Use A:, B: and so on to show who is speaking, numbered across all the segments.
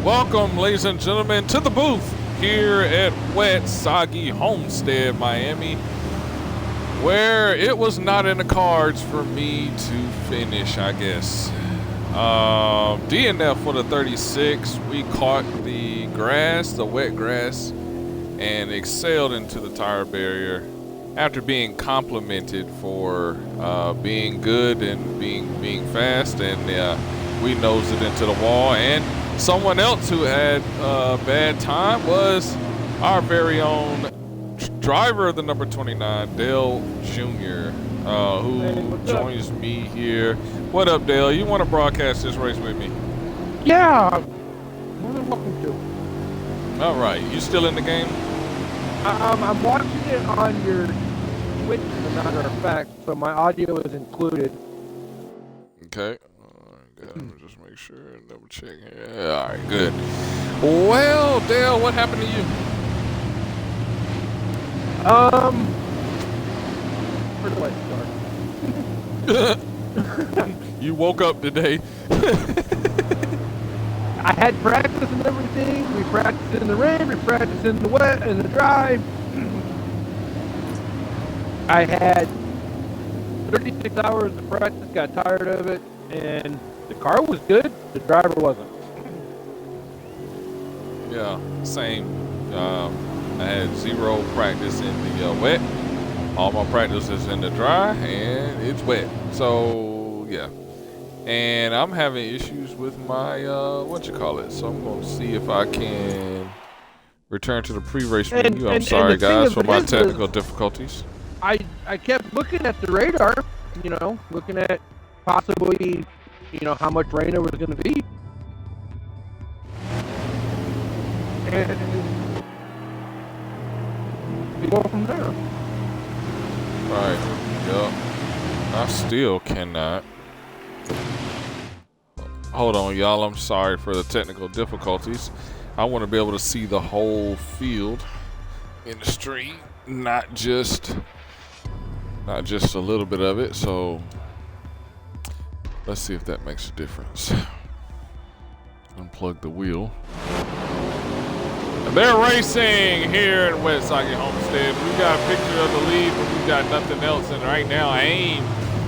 A: Welcome, ladies and gentlemen, to the booth here at Wet Soggy Homestead Miami, where it was not in the cards for me to finish, I guess. DNF for the 36. We caught the grass, the wet grass, and excelled into the tire barrier after being complimented for being good and being fast, and we nosed it into the wall. And someone else who had a bad time was our very own driver of the number 29, Dale Jr., who joins me here. What up, Dale? You want to broadcast this race with me?
B: Yeah, more than welcome to.
A: All right. You still in the game?
B: I'm watching it on your Twitch, as a matter of fact, so my audio is included.
A: Okay. Let me just make sure and double check here. All right, good. Well, Dale, what happened
B: Where do I start?
A: You woke up today.
B: I had practice and everything. We practiced in the rain, we practiced in the wet and the dry. I had 36 hours of practice, got tired of it, and the car was good, the driver wasn't.
A: Yeah, same. I had zero practice in the wet. All my practice is in the dry, and it's wet. So, yeah. And I'm having issues with my, So I'm going to see if I can return to the pre-race menu. I'm sorry, guys, for my technical difficulties.
B: I kept looking at the radar, looking at possibly, how much rain there was going to be. And we go from there.
A: Right. Yep. I still cannot. Hold on, y'all. I'm sorry for the technical difficulties. I want to be able to see the whole field in the street, not just a little bit of it. So let's see if that makes a difference. Unplug the wheel. They're racing here at Wet Soggy Homestead. We've got a picture of the lead, but we've got nothing else. And right now, AIM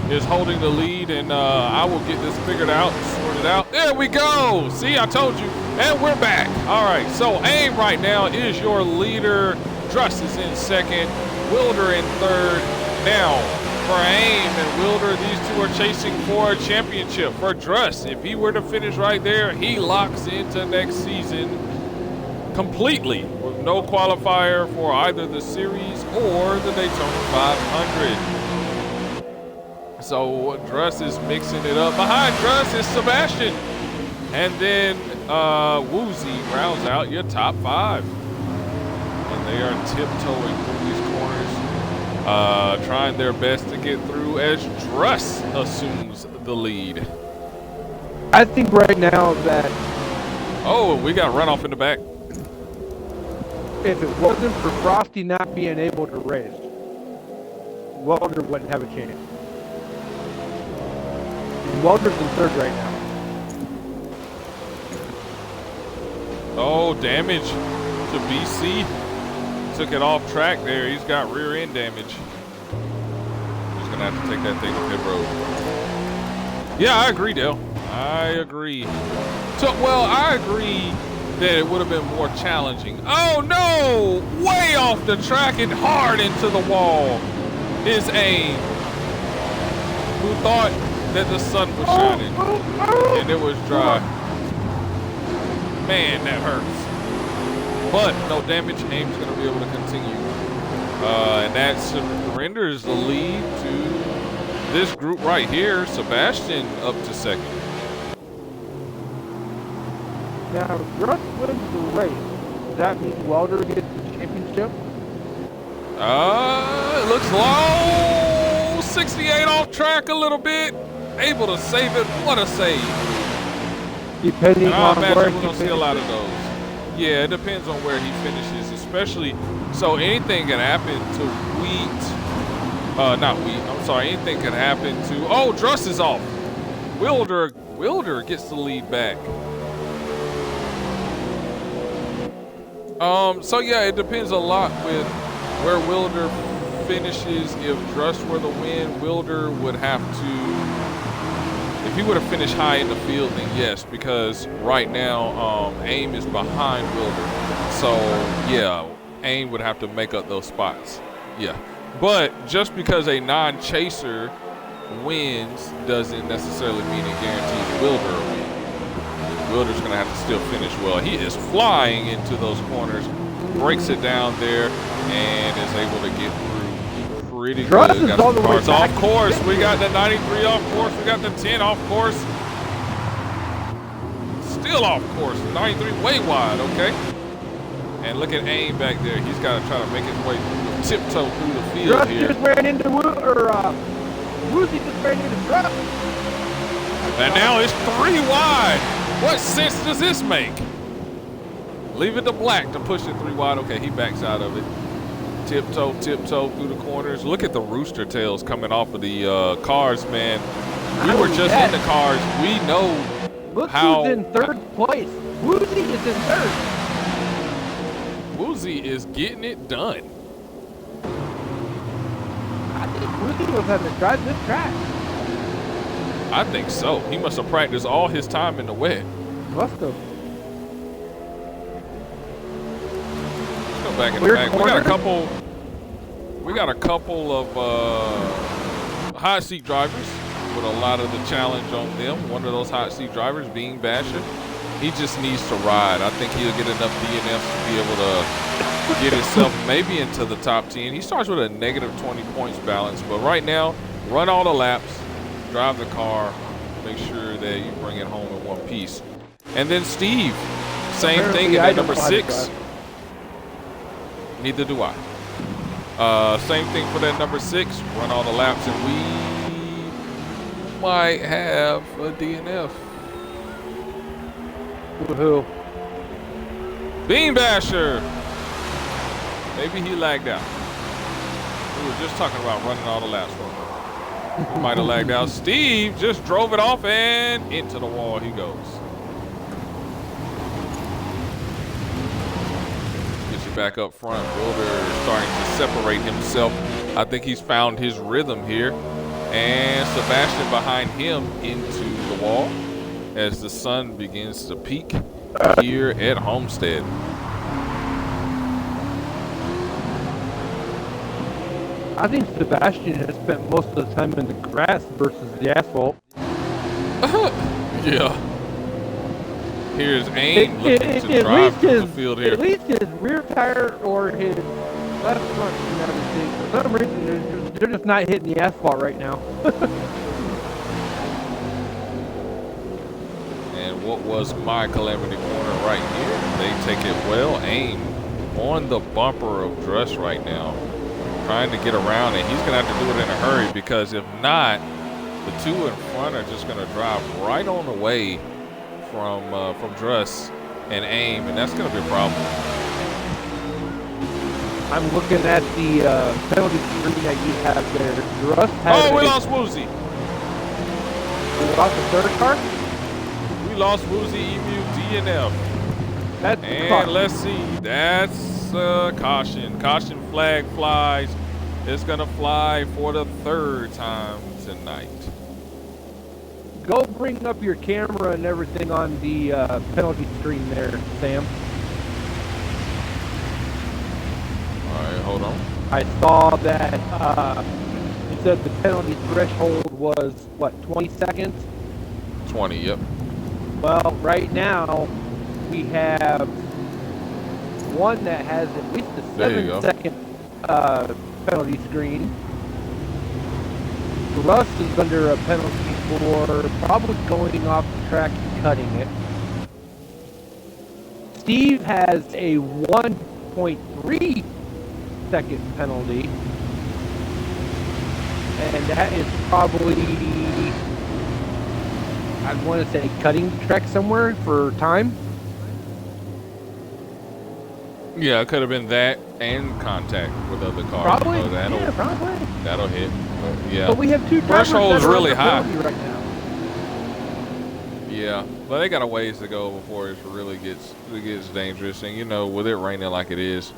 A: is holding the lead, and I will get this figured out, sorted out. There we go. See, I told you. And we're back. All right, so AIM right now is your leader. Druss is in second. Wilder in third. Now, for AIM and Wilder, these two are chasing for a championship. For Druss, if he were to finish right there, he locks into next season completely with no qualifier for either the series or the Daytona 500. So Druss is mixing it up. Behind Druss is Sebastian. And then Woozy rounds out your top five. And they are tiptoeing through these corners, trying their best to get through as Druss assumes the lead.
B: I think right now that...
A: Oh, we got runoff in the back.
B: If it wasn't for Frosty not being able to race, Wilder wouldn't have a chance. Wilder's in third right now.
A: Oh, damage to BC. Took it off track there. He's got rear end damage. He's going to have to take that thing to pit road. Yeah, I agree, Dale. I agree. I agree that it would have been more challenging. Oh no! Way off the track and hard into the wall is AIM, who thought that the sun was shining and it was dry. Man, that hurts. But no damage. AIM's going to be able to continue. And that surrenders the lead to this group right here. Sebastian up to second.
B: Now, if Druss wins the race, does that mean Wilder gets the championship?
A: It looks low. 68 off track a little bit. Able to save it. What a save.
B: Depending on where
A: we're going to see a lot of those. Yeah, it depends on where he finishes, especially. So anything can happen to anything can happen to. Oh, Druss is off. Wilder gets the lead back. So yeah, it depends a lot with where Wilder finishes. If Druss were the win, Wilder would have to, if he would have finished high in the field, then yes, because right now AIM is behind Wilder. So yeah, AIM would have to make up those spots. Yeah, but just because a non-chaser wins doesn't necessarily mean it guarantees Wilder a win. Wilder's going to have to still finish well. He is flying into those corners, breaks it down there, and is able to get through pretty good. Got some cars off course. We got the 93 off course. We got the 10 off course. Still off course. 93 way wide, okay? And look at AIM back there. He's got to try to make his way tiptoe through the field here.
B: Just ran into Woozy just ran into Druss.
A: And now it's 3 wide. What sense does this make? Leave it to Black to push it 3 wide. Okay, he backs out of it. Tiptoe through the corners. Look at the rooster tails coming off of the cars, man. We were just in the cars. We know
B: Look
A: how.
B: Who's in third place. Woozy is in third.
A: Woozy is getting it done.
B: I think Woozy was having to drive this track.
A: I think so. He must have practiced all his time in the wet.
B: Must have.
A: Let's go back in the back. We got a couple of hot seat drivers with a lot of the challenge on them. One of those hot seat drivers being Basher. He just needs to ride. I think he'll get enough DNFs to be able to get himself maybe into the top 10. He starts with a negative 20 points balance, but right now, run all the laps, drive the car, make sure that you bring it home in one piece. And then Steve, same thing at number 6. Neither do I. Same thing for that number 6, run all the laps, and we might have a DNF.
B: Woohoo.
A: Bean Basher. Maybe he lagged out. We were just talking about running all the laps for him. He might have lagged out. Steve just drove it off and into the wall he goes. Get you back up front. Wilder starting to separate himself. I think he's found his rhythm here. And Sebastian behind him into the wall as the sun begins to peak here at Homestead.
B: I think Sebastian has spent most of the time in the grass versus the asphalt.
A: Yeah. Here's AIM looking to drive through the field here.
B: At least his rear tire or his left front and everything, for some reason, they're just not hitting the asphalt right now.
A: And what was my calamity corner right here? They take it well. AIM on the bumper of Druss right now, trying to get around, and he's going to have to do it in a hurry, because if not, the 2 in front are just going to drive right on away from Druss and AIM, and that's going to be a problem.
B: I'm looking at the penalty screen that you have there. Druss has
A: we lost Woozy.
B: We lost the third car?
A: We lost Woozy, Emu, DNF. And let's see, that's caution. Caution flag flies. It's gonna fly for the 3rd time tonight.
B: Go bring up your camera and everything on the penalty screen there, Sam.
A: All right, hold on.
B: I saw that you said the penalty threshold was, what, 20 seconds?
A: 20, yep.
B: Well, right now, we have one that has at least a 7-second penalty screen. Russ is under a penalty for probably going off the track and cutting it. Steve has a 1.3 second penalty. And that is probably, I'd want to say, cutting the track somewhere for time.
A: Yeah, it could have been that and contact with other cars.
B: Probably, probably.
A: That'll hit. But yeah.
B: But we have 2 drivers
A: threshold's
B: that are
A: really
B: on the
A: high
B: penalty right now.
A: Yeah, But they got a ways to go before it really gets dangerous. And, you know, with it raining like it is,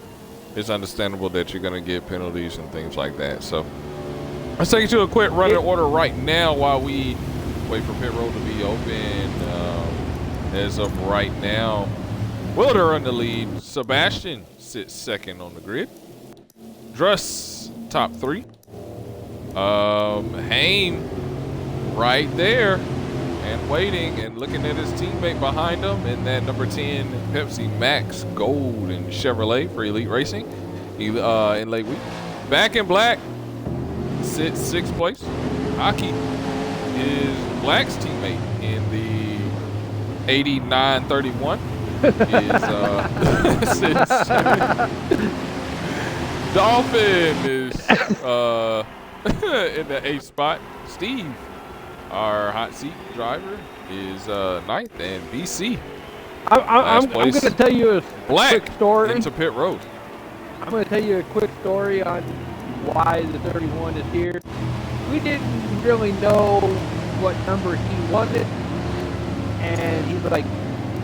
A: it's understandable that you're going to get penalties and things like that. So let's take you to a quick running order right now while we wait for pit road to be open. As of right now, Wilder in the lead. Sebastian sits second on the grid. Druss top 3. Haim right there and waiting and looking at his teammate behind him in that number 10 Pepsi Max Gold and Chevrolet for Elite Racing in late week. Back in black sits 6th place. Aki is Black's teammate in the 8931 is sits 7th. Dolphin is in the 8th spot. Steve, our hot seat driver, is 9th, and BC.
B: I'm going to tell you a quick story.
A: Into pit road.
B: I'm going to tell you a quick story on why the 31 is here. We didn't really know what number he wanted, and he was like,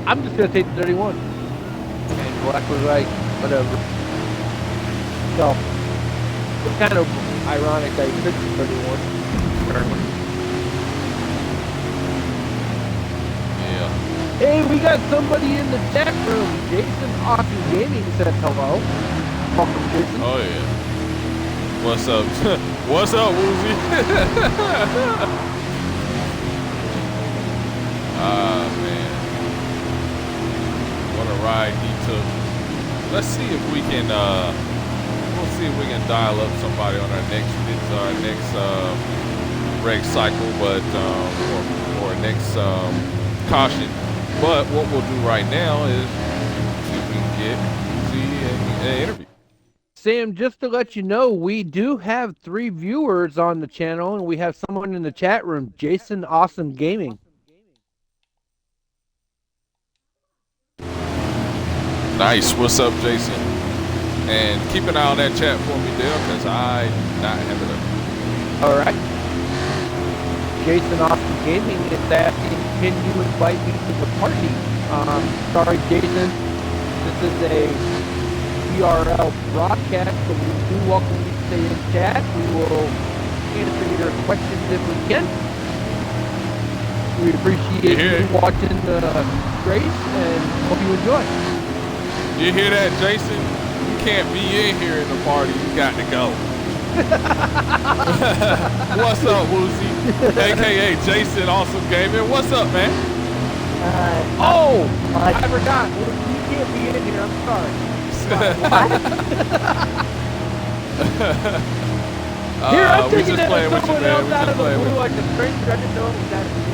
B: I'm just going to take the 31. And Black was like, whatever. So, it's kind of ironic that he took the 31.
A: Yeah.
B: Hey, we got somebody in the chat room. Jason Austin Gaming said hello. Welcome, Jason.
A: Oh, yeah. What's up? What's up, Woozy? Ah, man. What a ride he took. Let's see if we can, we'll see if we can dial up somebody on our next reg cycle, but, or next caution. But what we'll do right now is see if we can get Woozy an interview.
B: Sam, just to let you know, we do have 3 viewers on the channel, and we have someone in the chat room, Jason Awesome Gaming.
A: Nice. What's up, Jason? And keep an eye on that chat for me, Dale, because I do not have it up.
B: All right. Jason Awesome Gaming is asking, can you invite me to the party? Sorry, Jason. This is a BRL broadcast, but we do welcome you to stay in chat. We will answer your questions if we can. We appreciate you watching the race and hope you enjoy.
A: You hear that, Jason? You can't be in here in the party. You got to go. What's up, Woozy? AKA Jason Awesome Gaming. What's up, man?
B: I forgot. You can't be in here. I'm sorry. Here, I'm
A: we
B: taking
A: just playing with you, man. We just playing with you.
B: Like a stranger. I didn't know if that was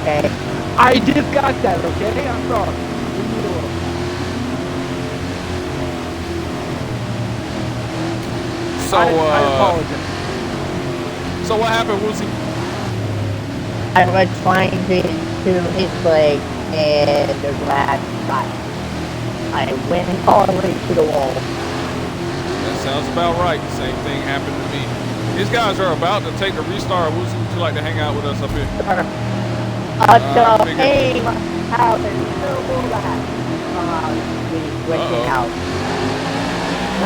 B: okay. I just got that, okay? I'm sorry. Leave me alone.
A: So,
B: I apologize.
A: So what happened, Woozy?
C: I was trying to his leg and the rat got. I went all the way to the wall.
A: That sounds about right. The same thing happened to me. These guys are about to take a restart. Woozy, would you like to hang out with us up here?
C: Hey, how did you know that? Glitching out.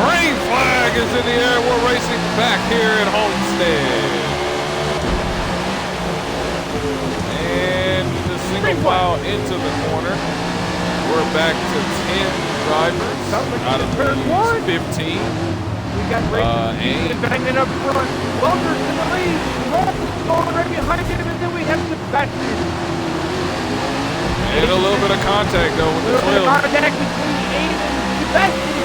A: Green flag is in the air. We're racing back here at Homestead. And the single file into the corner. We're back to 10 drivers out of the 15.
B: We got Racing banging up front. Welder's in the lead. Rollins going right behind him, and then we have Sebastian.
A: And a little bit of contact though with the 12.
B: Contact between Aiden and Sebastian.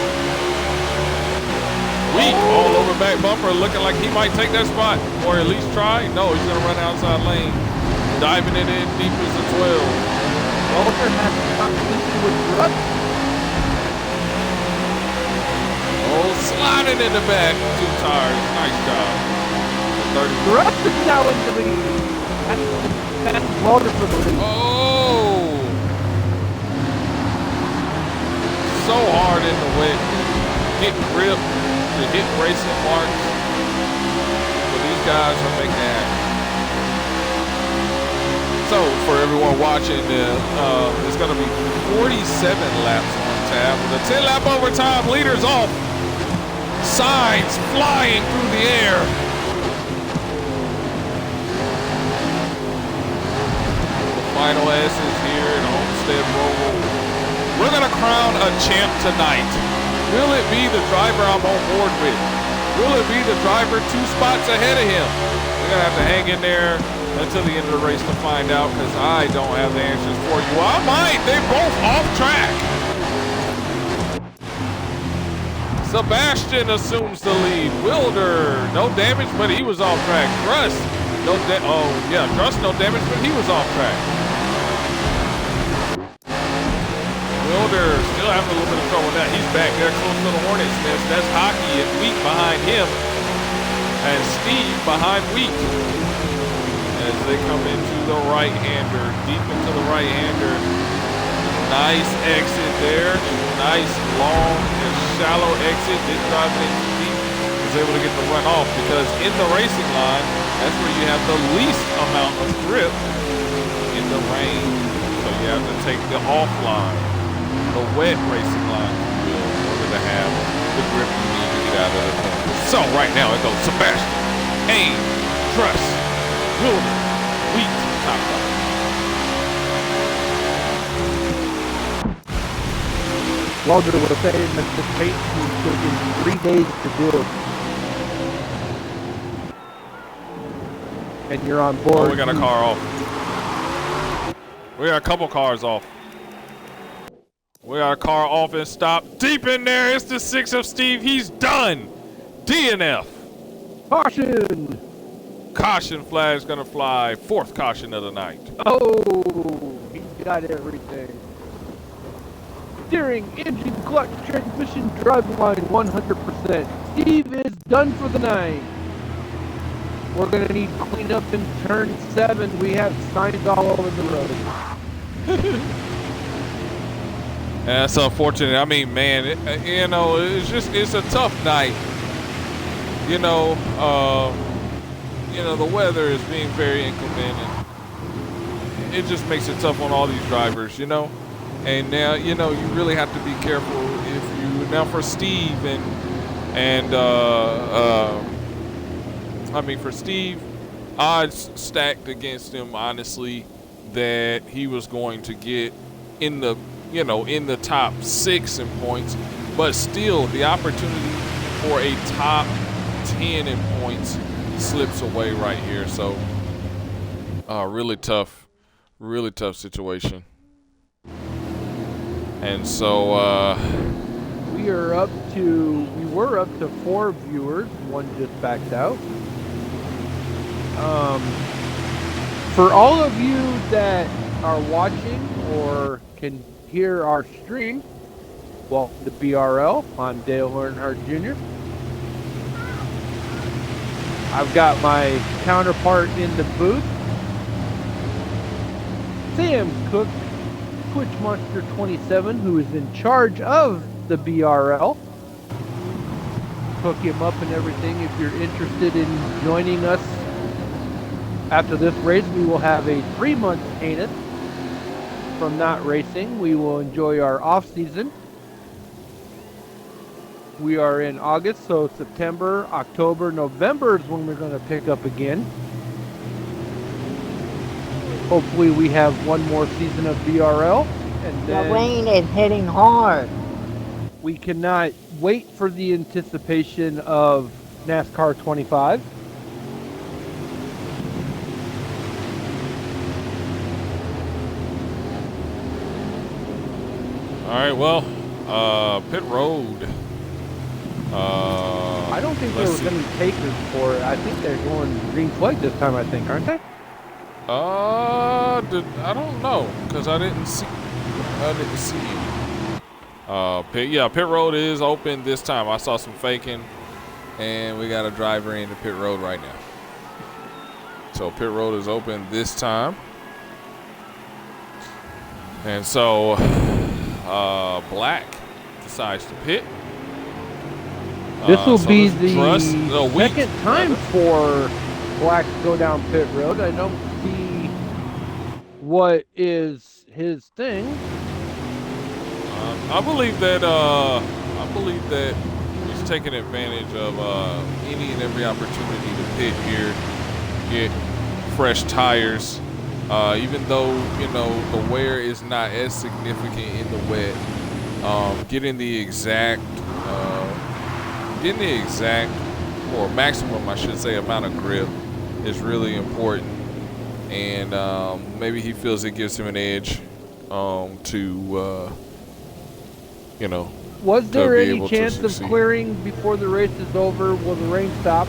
A: Weak all over back bumper, looking like he might take that spot, or at least try. No, he's gonna run outside lane, diving it in deep as a 12.
B: Welder has competition with Druss.
A: Oh, sliding in the back, 2 tires. Nice job. 30.
B: Druss is now in the lead. That's Welder for the lead.
A: Oh! So hard in the wet. Get grip to hit racing marks. but these guys are making it happen. So for everyone watching, it's going to be 47 laps on tap with a 10-lap overtime. Leaders off. Signs flying through the air. The final S is here at Homestead Roval. We're going to crown a champ tonight. Will it be the driver I'm on board with? Will it be the driver 2 spots ahead of him? We're going to have to hang in there until the end of the race to find out, because I don't have the answers for you. Well, I might. They're both off track. Sebastian assumes the lead. Wilder, no damage, but he was off track. Truss, Truss, no damage, but he was off track. Wilder still having a little bit of trouble with that. He's back there close to the Hornets nest. That's Hockey and Wheat behind him, and Steve behind Wheat. As they come into the right-hander, deep into the right-hander. Nice exit there. Nice, long, and shallow exit. Didn't drive it in too deep. Was able to get the run off, because in the racing line, that's where you have the least amount of grip in the rain. So you have to take the off line, the wet racing line, in order to have the grip you need to get out of the corner. So right now it goes Sebastian, Aim, Truss, Wilder, Wheat, top five.
B: Wilder was saying that the pace took him 3 days to do it. And you're on board.
A: Oh, we got a car off. We got a couple cars off. We got a car off and stopped. Deep in there, it's the 6 of Steve. He's done. DNF.
B: Caution!
A: Caution flag's gonna fly. 4th caution of the night.
B: Oh, he got everything. Steering, engine, clutch, transmission, driveline, 100%. Steve is done for the night. We're gonna need cleanup in turn 7. We have signs all over the road.
A: That's unfortunate. I mean, man, it's a tough night. The weather is being very inclement, and it just makes it tough on all these drivers, And now, you really have to be careful for Steve for Steve, odds stacked against him, honestly, that he was going to get in the top 6 in points, but still the opportunity for a top 10 in points slips away right here. So really tough situation. And so
B: we were up to 4 viewers. One just backed out. For all of you that are watching or can hear our stream, welcome to BRL. I'm Dale Earnhardt Jr. I've got my counterpart in the booth, Sam Cook, Twitch Monster 27, who is in charge of the BRL. Hook him up and everything if you're interested in joining us. After this race, we will have a 3-month anus from not racing. We will enjoy our off season. We are in August, so September, October, November is when we're going to pick up again. Hopefully we have one more season of BRL. And then
C: the rain is hitting hard.
B: We cannot wait for the anticipation of NASCAR 25.
A: all right, well, pit road.
B: I don't think they were going to take us for it. I think they're going green flag this time, aren't they?
A: I don't know, because I didn't see you. Pit road is open this time. I saw some faking, and we got a driver in the pit road right now. So pit road is open this time. And so Black decides to pit.
B: This will
A: So
B: be
A: this Trust,
B: the
A: week,
B: second time for Black to go down pit road. I don't see what is his thing.
A: I believe that he's taking advantage of any and every opportunity to pit here, get fresh tires. Even though the wear is not as significant in the wet, getting the exact or maximum, I should say, amount of grip is really important, and maybe he feels it gives him an edge to
B: Was there
A: be
B: any
A: able to
B: chance of
A: succeed.
B: clearing before the race is over? Will the rain stop?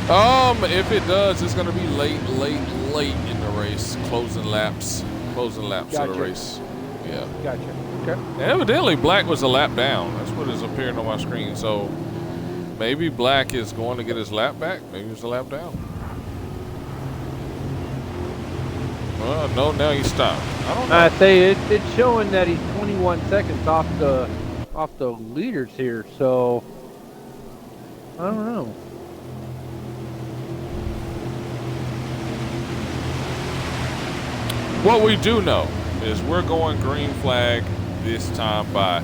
A: If it does, it's going to be late in the race, closing laps of the race. Yeah.
B: Gotcha. Okay.
A: And evidently, Black was a lap down. That's what is appearing on my screen. So maybe Black is going to get his lap back. Maybe it's a lap down. Well, no, now he stopped. I don't know.
B: I say it's showing that he's 21 seconds off the leaders here. So I don't know.
A: What we do know is we're going green flag this time by.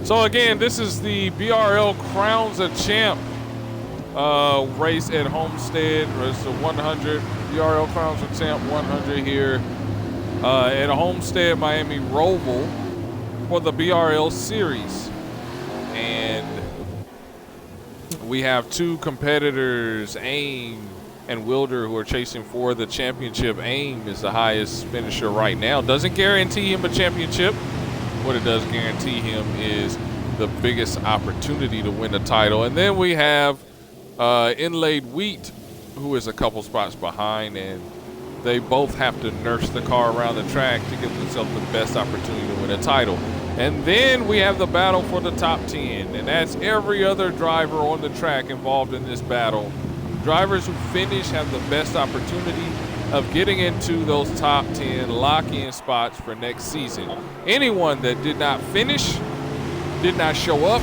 A: So again, this is the BRL Crowns a Champ race at Homestead. It's the 100 BRL Crowns a Champ 100 here at Homestead Miami Roval for the BRL Series. And we have two competitors, AIM and Wilder, who are chasing for the championship. AIM is the highest finisher right now. Doesn't guarantee him a championship. What it does guarantee him is the biggest opportunity to win the title. And then we have Inlaid Wheat, who is a couple spots behind, and they both have to nurse the car around the track to give themselves the best opportunity to win a title. And then we have the battle for the top 10, and that's every other driver on the track involved in this battle. Drivers who finish have the best opportunity of getting into those top 10 lock-in spots for next season. Anyone that did not finish, did not show up,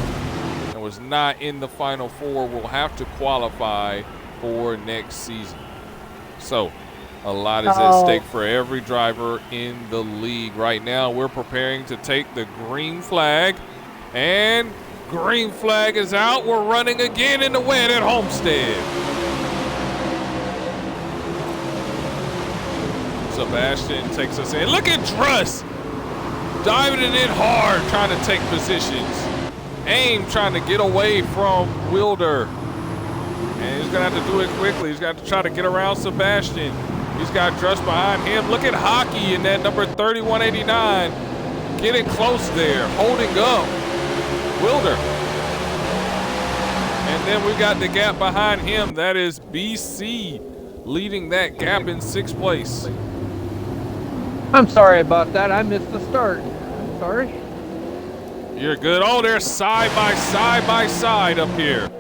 A: and was not in the Final Four will have to qualify for next season. So a lot is at stake for every driver in the league. Right now, we're preparing to take the green flag, and green flag is out. We're running again in the wet at Homestead. Sebastian takes us in. Look at Druss diving it in hard, trying to take positions. AIM trying to get away from Wilder. And he's going to have to do it quickly. He's got to try to get around Sebastian. He's got Druss behind him. Look at Hockey in that number 3189. Getting close there, holding up Wilder. And then we got the gap behind him. That is BC leading that gap in 6th place.
B: I'm sorry about that. I missed the start. I'm sorry.
A: You're good. Oh, they're side by side up here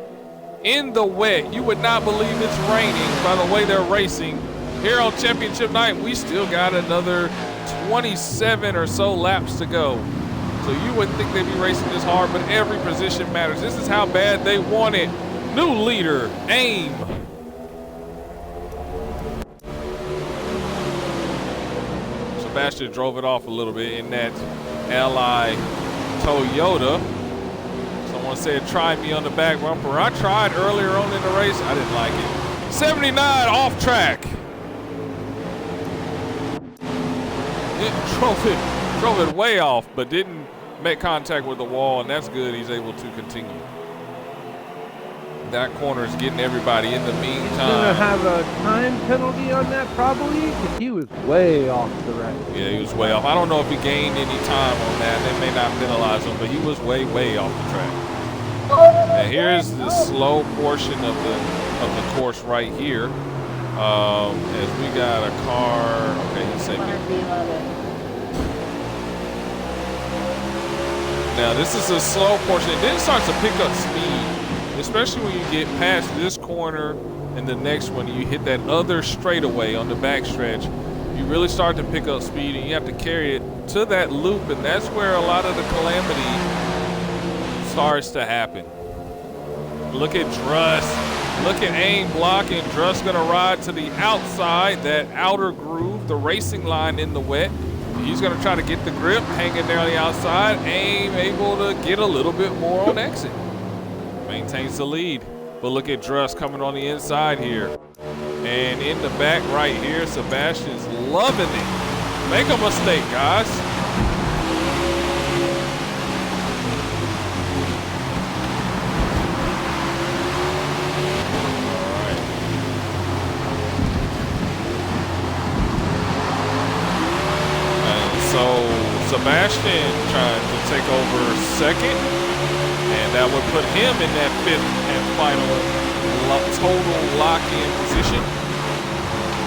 A: in the wet. You would not believe it's raining by the way they're racing here on championship night. We still got another 27 or so laps to go. So you wouldn't think they'd be racing this hard, but every position matters. This is how bad they want it. New leader, AIM. Sebastian drove it off a little bit in that LI Toyota. Someone said, try me on the back bumper. I tried earlier on in the race. I didn't like it. 79 off track. It drove it way off, but didn't make contact with the wall, and that's good. He's able to continue. That corner is getting everybody in the meantime.
B: He's going to have a time penalty on that probably, because he was way off the right.
A: Yeah, he was way off. I don't know if he gained any time on that. They may not penalize him, but he was way off the track. And here's the slow portion of the course right here. As we got a car. Okay, let's say now this is a slow portion. It then starts to pick up speed, especially when you get past this corner and the next one. You hit that other straightaway on the backstretch. You really start to pick up speed, and you have to carry it to that loop, and that's where a lot of the calamity starts to happen. Look at Druss. Look at Aim blocking. Druss gonna ride to the outside, that outer groove, the racing line in the wet. He's gonna try to get the grip, hanging there on the outside. Aim able to get a little bit more on exit. Maintains the lead. But look at Druss coming on the inside here. And in the back right here, Sebastian's loving it. Make a mistake, guys. So Sebastian trying to take over second, and that would put him in that fifth and final total lock-in position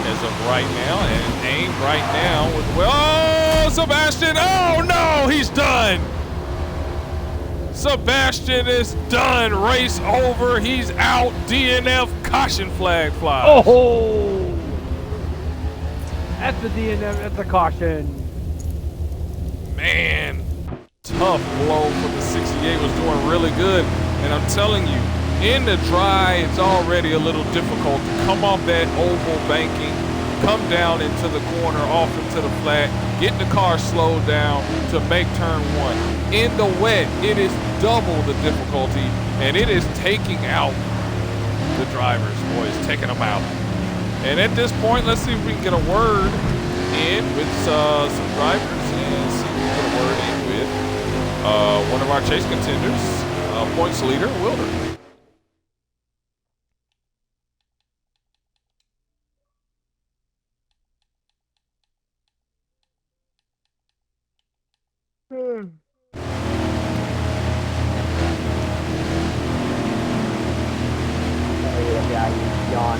A: as of right now. And Aim right now with, oh, Sebastian, oh no, he's done. Sebastian is done. Race over. He's out. DNF. Caution flag flies.
B: Oh, that's the DNF. That's a caution.
A: Man, tough blow for the 68. Was doing really good, and I'm telling you, in the dry, it's already a little difficult to come off that oval banking, come down into the corner, off into the flat, get the car slowed down to make turn one. In the wet, it is double the difficulty, and it is taking out the drivers, boys, taking them out. And at this point, let's see if we can get a word in with some drivers and see if we can get a word in with one of our chase contenders, points leader, Wilder.
B: Yawn.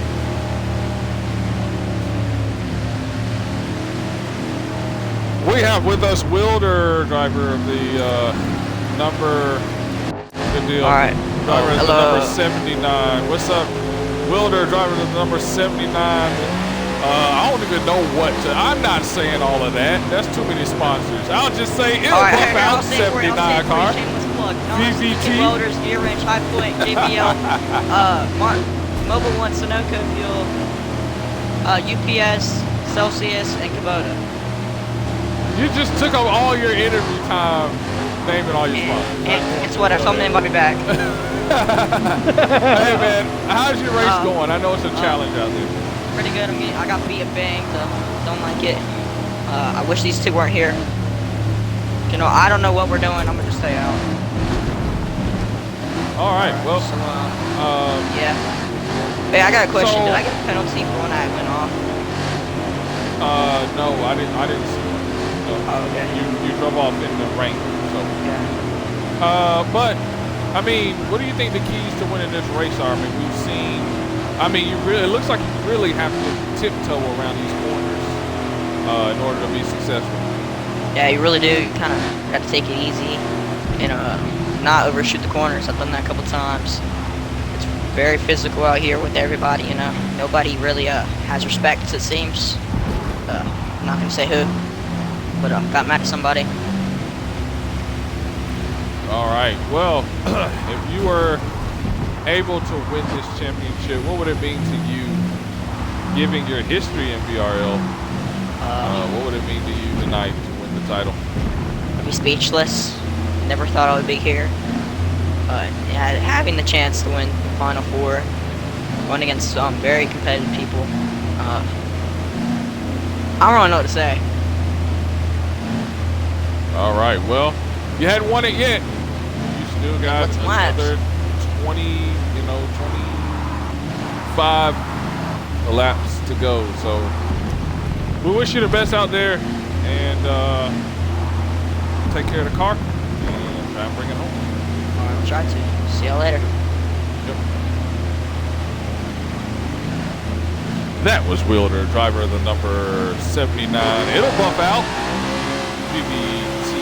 A: We have with us Wilder, driver of the number. Good deal.
D: All right.
A: Driver of the
D: Hello.
A: number 79. What's up, Wilder, driver of the number 79? I don't even know what to. I'm not saying all of that. That's too many sponsors. I'll just say it'll
D: All right,
A: buff out
D: I'll say for you,
A: 79 car.
D: shameless plug.
A: VVT.
D: Welders, Gear Wrench, High Point, JBL, Mobile One, Sunoco Fuel, UPS, Celsius, and Kubota.
A: You just took up all your interview time naming all your sponsors.
D: It's what I told them to invite me back.
A: Hey man, how's your race going? I know it's a challenge out there.
D: Pretty good. I got beat at Bang, so don't like it. I wish these two weren't here. You know, I don't know what we're doing. I'm gonna just stay out.
A: All right. Well,
D: So, yeah. Hey, I got a question.
A: So-
D: Did I get a penalty for when I went off?
A: no, I didn't see one. No.
D: Oh, okay.
A: You drove off in the rain. So,
D: Yeah.
A: but I mean, what do you think the keys to winning this race are? I mean, we've seen. I mean, it looks like you really have to tiptoe around these corners in order to be successful.
D: Yeah, you really do. You kind of got to take it easy and not overshoot the corners. I've done that a couple times. It's very physical out here with everybody, you know. Nobody really has respect, it seems. I'm not going to say who, but got mad at somebody.
A: All right. Well, if you were able to win this championship, what would it mean to you, given your history in BRL? What would it mean to you tonight to win the title?
D: I'd be speechless. Never thought I would be here. Yeah, having the chance to win the Final Four, going against some very competitive people. I don't really know what to say.
A: All right. Well, you hadn't won it yet. You still got
D: What's laps?
A: another 25 laps to go. So we wish you the best out there, and take care of the car and try and bring it home.
D: I'll try to. See y'all later.
A: Yep. That was Wilder, driver of the number 79. It'll buff out. VVT.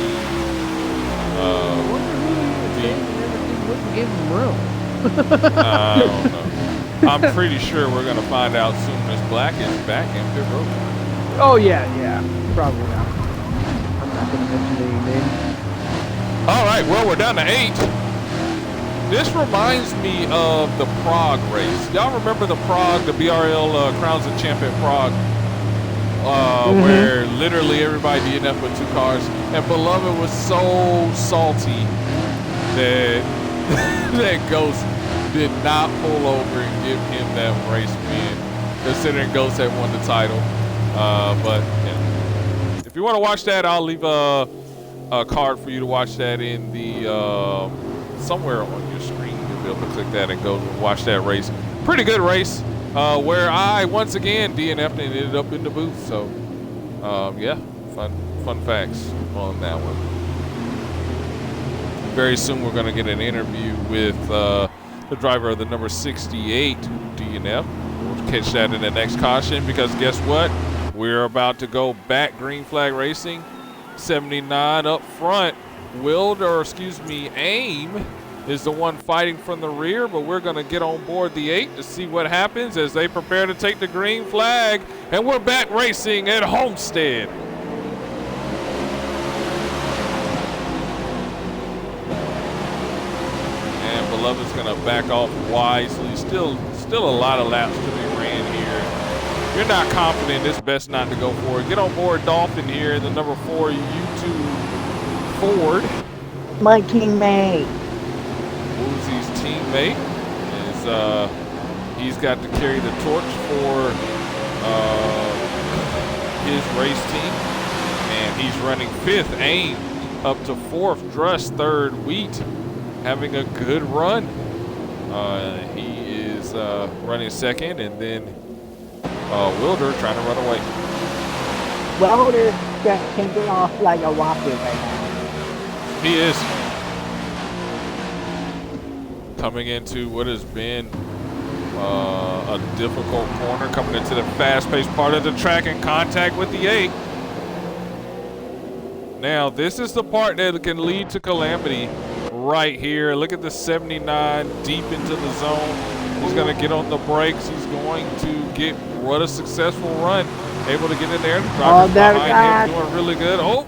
B: Give him room.
A: I don't know. I'm pretty sure we're going to find out soon as Black is back in pit road.
B: Oh yeah, probably not. I'm not gonna mention any names.
A: All right, well, we're down to 8. This reminds me of the Prague race. Y'all remember the Prague, the BRL Crowns of Champ at Prague, where literally everybody DNF with 2 cars, and Beloved was so salty that that Ghost did not pull over and give him that race win, considering Ghost had won the title. But yeah. If you want to watch that, I'll leave a card for you to watch that in the somewhere on your screen. You'll be able to click that and go watch that race. Pretty good race, where I once again DNF'd and ended up in the booth. So yeah, fun facts on that one. Very soon we're going to get an interview with the driver of the number 68 DNF. We'll catch that in the next caution, because guess what? We're about to go back green flag racing. 79 up front. AIM is the one fighting from the rear, but we're going to get on board the 8 to see what happens as they prepare to take the green flag. And we're back racing at Homestead. And Beloved's going to back off wisely. Still a lot of laps to be ran here. If you're not confident, it's best not to go for it. Get on board Dolphin here, the number 4 U2 Ford.
C: My teammate.
A: Woozy's teammate is he's got to carry the torch for his race team, and he's running 5th. AIM up to 4th. Druss 3rd. Wheat having a good run. He is running 2nd, and then Wilder trying to run away.
C: Wilder just taking off like a rocket right now.
A: He is coming into what has been a difficult corner, coming into the fast-paced part of the track in contact with the 8. Now, this is the part that can lead to calamity right here. Look at the 79 deep into the zone. He's going to get on the brakes. He's going to get what a successful run. Able to get in there. The driver's behind him doing really good. Oh,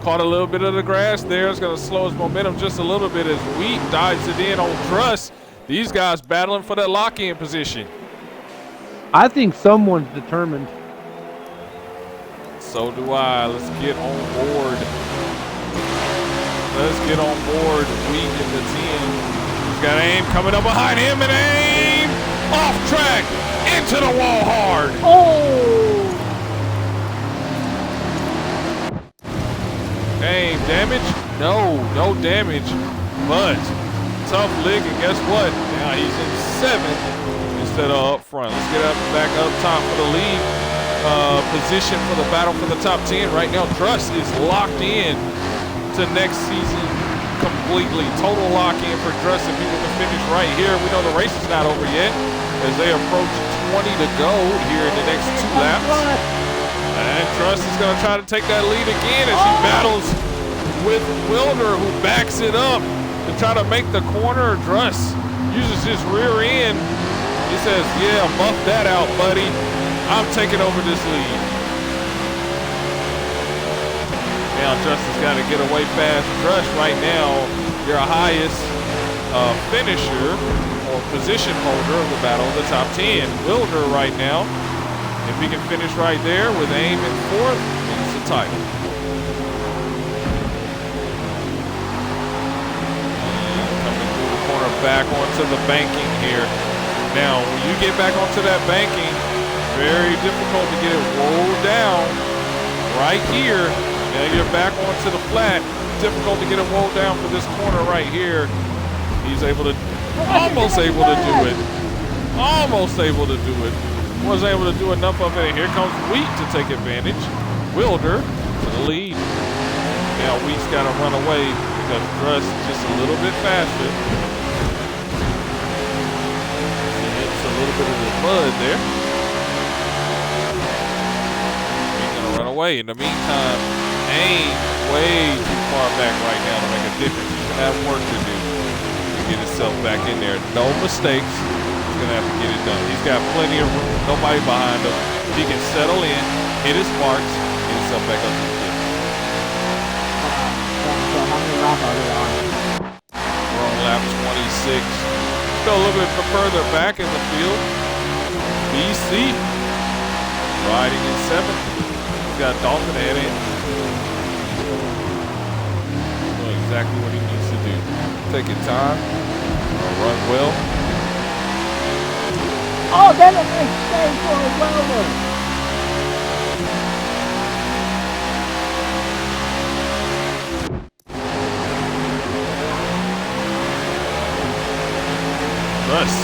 A: caught a little bit of the grass there. It's going to slow his momentum just a little bit as Wheat dives it in on Druss. These guys battling for that lock-in position.
B: I think someone's determined.
A: So do I. Let's get on board. Let's get on board. Wheat in the 10. He's got AIM coming up behind him, and AIM off track into the wall hard.
C: Oh!
A: AIM damage? No damage, but tough lick, and guess what? Now he's in 7th instead of up front. Let's get back up top for the lead position for the battle for the top 10. Right now, Druss is locked in to next season completely. Total lock-in for Druss if he were to finish right here. We know the race is not over yet as they approach 20 to go here in the next 2 laps. And Druss is going to try to take that lead again as he battles with Wilder, who backs it up to try to make the corner. Druss uses his rear end. He says, yeah, buff that out, buddy. I'm taking over this lead. Now Druss has got to get away fast. Druss right now, your highest finisher or position holder of the battle of the top 10. Wilder right now, if he can finish right there with AIM in 4th, it's the title. And coming through the corner back onto the banking here. Now, when you get back onto that banking, very difficult to get it rolled down right here. Now you're back onto the flat. Difficult to get it rolled down for this corner right here. He's almost able to do it. Almost able to do it. Wasn't able to do enough of it. And here comes Wheat to take advantage. Wilder to the lead. Now Wheat's got to run away because Druss is just a little bit faster. He hits a little bit of the mud there. He's going to run away. In the meantime, AIM way too far back right now to make a difference. He's going to have work to do to get himself back in there. No mistakes. He's going to have to get it done. He's got plenty of room. Nobody behind him. He can settle in, hit his marks, get himself back up to the field.
C: So how many laps are we on?
A: We're on lap 26. Go a little bit further back in the field. BC riding in 7th. He's got Dalton ahead of him. Doing exactly what he needs to do. Taking time. Run well.
B: Oh, that a nice save for a welder.
A: Thus,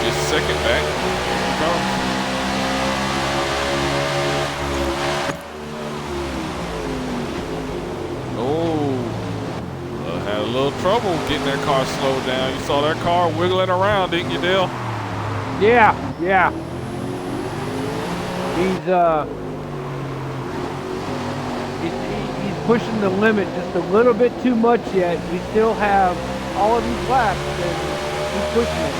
A: his second back. Here he comes. Oh, had a little trouble getting their car slowed down. You saw their car wiggling around, didn't you, Dale?
B: Yeah. He's pushing the limit just a little bit too much yet. We still have all of these laps, and he's pushing it.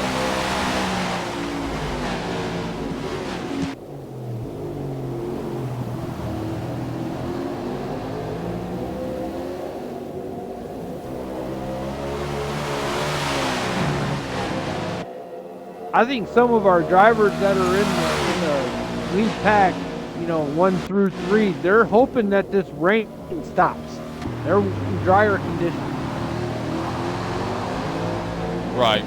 B: I think some of our drivers that are in the lead pack, 1 through 3, they're hoping that this rain stops. They're in drier conditions.
A: Right.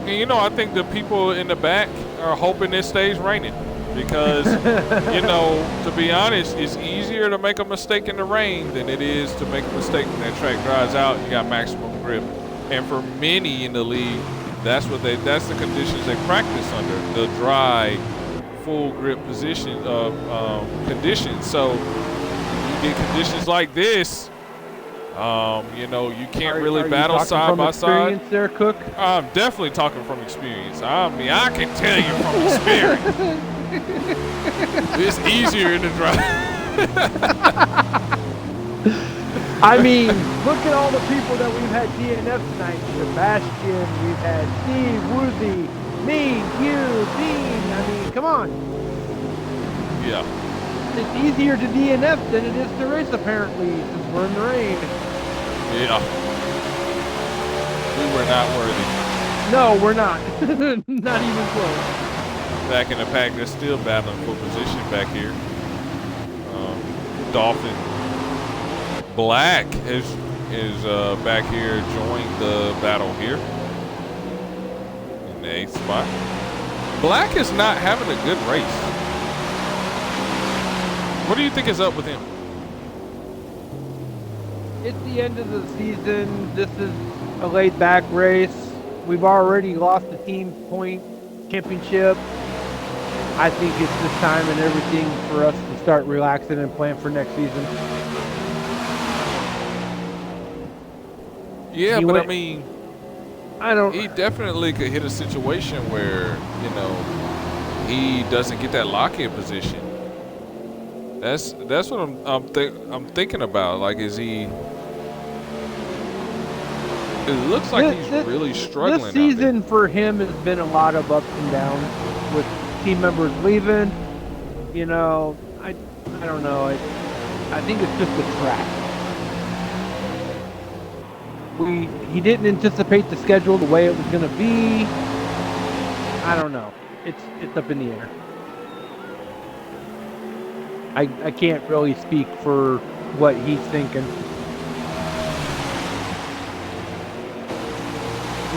A: And, I think the people in the back are hoping it stays raining because, to be honest, it's easier to make a mistake in the rain than it is to make a mistake when that track dries out and you got maximum grip. And for many in the league, that's the conditions they practice under, the dry, full grip position conditions. So you get conditions like this, you can't really battle side by side.
B: Experience there, Cook?
A: I'm definitely talking from experience. I mean, I can tell you from experience. It's easier to drive.
B: I mean, look at all the people that we've had DNF tonight. Sebastian, we've had Steve, Woozy, me, you, Dean. I mean, come on.
A: Yeah.
B: It's easier to DNF than it is to race, apparently, since we're in the rain.
A: Yeah. We were not worthy.
B: No, we're not. Not even close.
A: Back in the pack, they're still battling for position back here. Dolphin Black is back here joining the battle here in the 8th spot. Black is not having a good race. What do you think is up with him?
B: It's the end of the season. This is a laid-back race. We've already lost the team point championship. I think it's just time and everything for us to start relaxing and plan for next season.
A: Yeah, but I mean, he
B: don't.
A: definitely could hit a situation where, he doesn't get that lock-in position. That's what I'm thinking about. Like, is he? It looks like he's really struggling.
B: This season for him has been a lot of ups and downs with team members leaving. I don't know. I think it's just a track. He didn't anticipate the schedule the way it was going to be. I don't know. It's up in the air. I can't really speak for what he's thinking.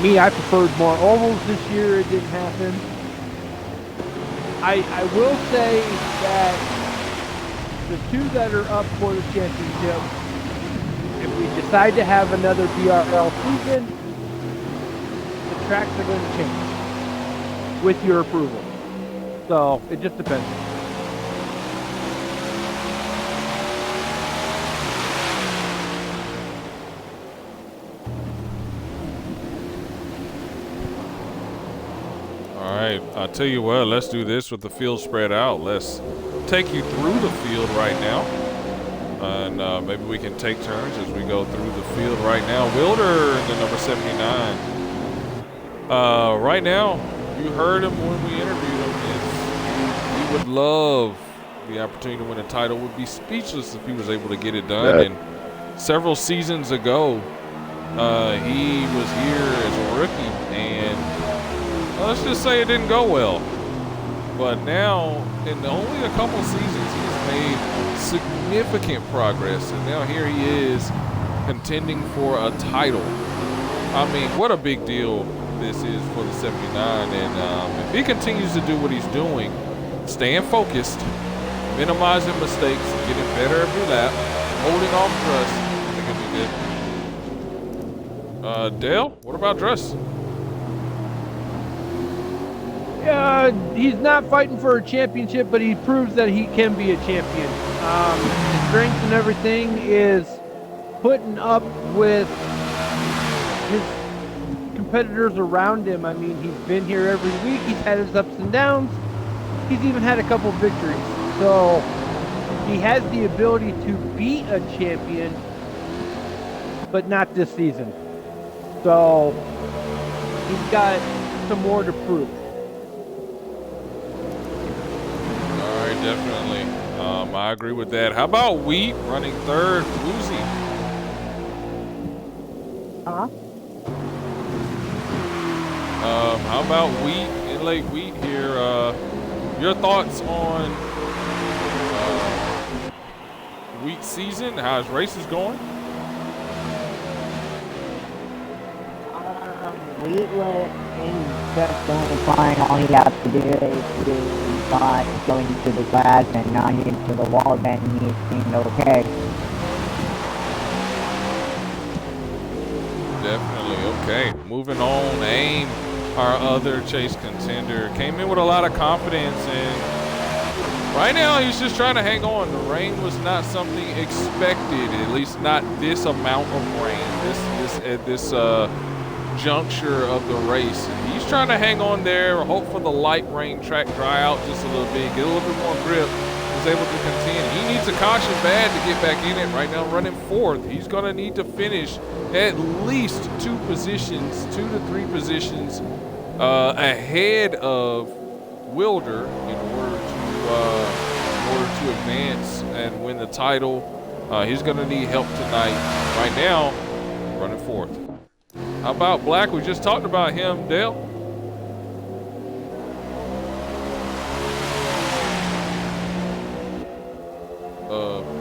B: Me, I preferred more ovals this year. It didn't happen. I will say that the two that are up for the championship, if we decide to have another BRL season, the tracks are going to change with your approval. So it just depends.
A: All right, I'll tell you what, let's do this with the field spread out. Let's take you through the field right now. And maybe we can take turns as we go through the field right now. Wilder in the number 79. Right now, you heard him when we interviewed him. He would love the opportunity to win a title. Would be speechless if he was able to get it done. And several seasons ago, he was here as a rookie, and let's just say it didn't go well. But now, in only a couple seasons, he's made significant progress, and now here he is contending for a title. I mean, what a big deal this is for the 79, and if he continues to do what he's doing, staying focused, minimizing mistakes, getting better every lap, holding on to us, I think it'll be good. Dale, what about Dress?
B: He's not fighting for a championship, but he proves that he can be a champion. His strength and everything is putting up with his competitors around him. I mean, he's been here every week. He's had his ups and downs. He's even had a couple victories. So he has the ability to be a champion, but not this season. So he's got some more to prove.
A: Definitely. I agree with that. How about Wheat running third? Woozy. How about Wheat and Lake Wheat here? Your thoughts on Wheat season? How his race is going?
C: Wheat was just going fine. All he has to do is to not go into the glass and not into the wall, then he's doing okay.
A: Definitely. Okay. Moving on. AIM, our other chase contender, came in with a lot of confidence, and right now he's just trying to hang on. The rain was not something expected, at least not this amount of rain. This juncture of the race. He's trying to hang on there, hope for the light rain track dry out just a little bit, get a little bit more grip. He's able to contend. He needs a caution bad to get back in it. Right now running fourth. He's going to need to finish at least 2 to 3 positions ahead of Wilder in order to advance and win the title. He's going to need help tonight. Right now, running fourth. How about Black? We just talked about him, Dale.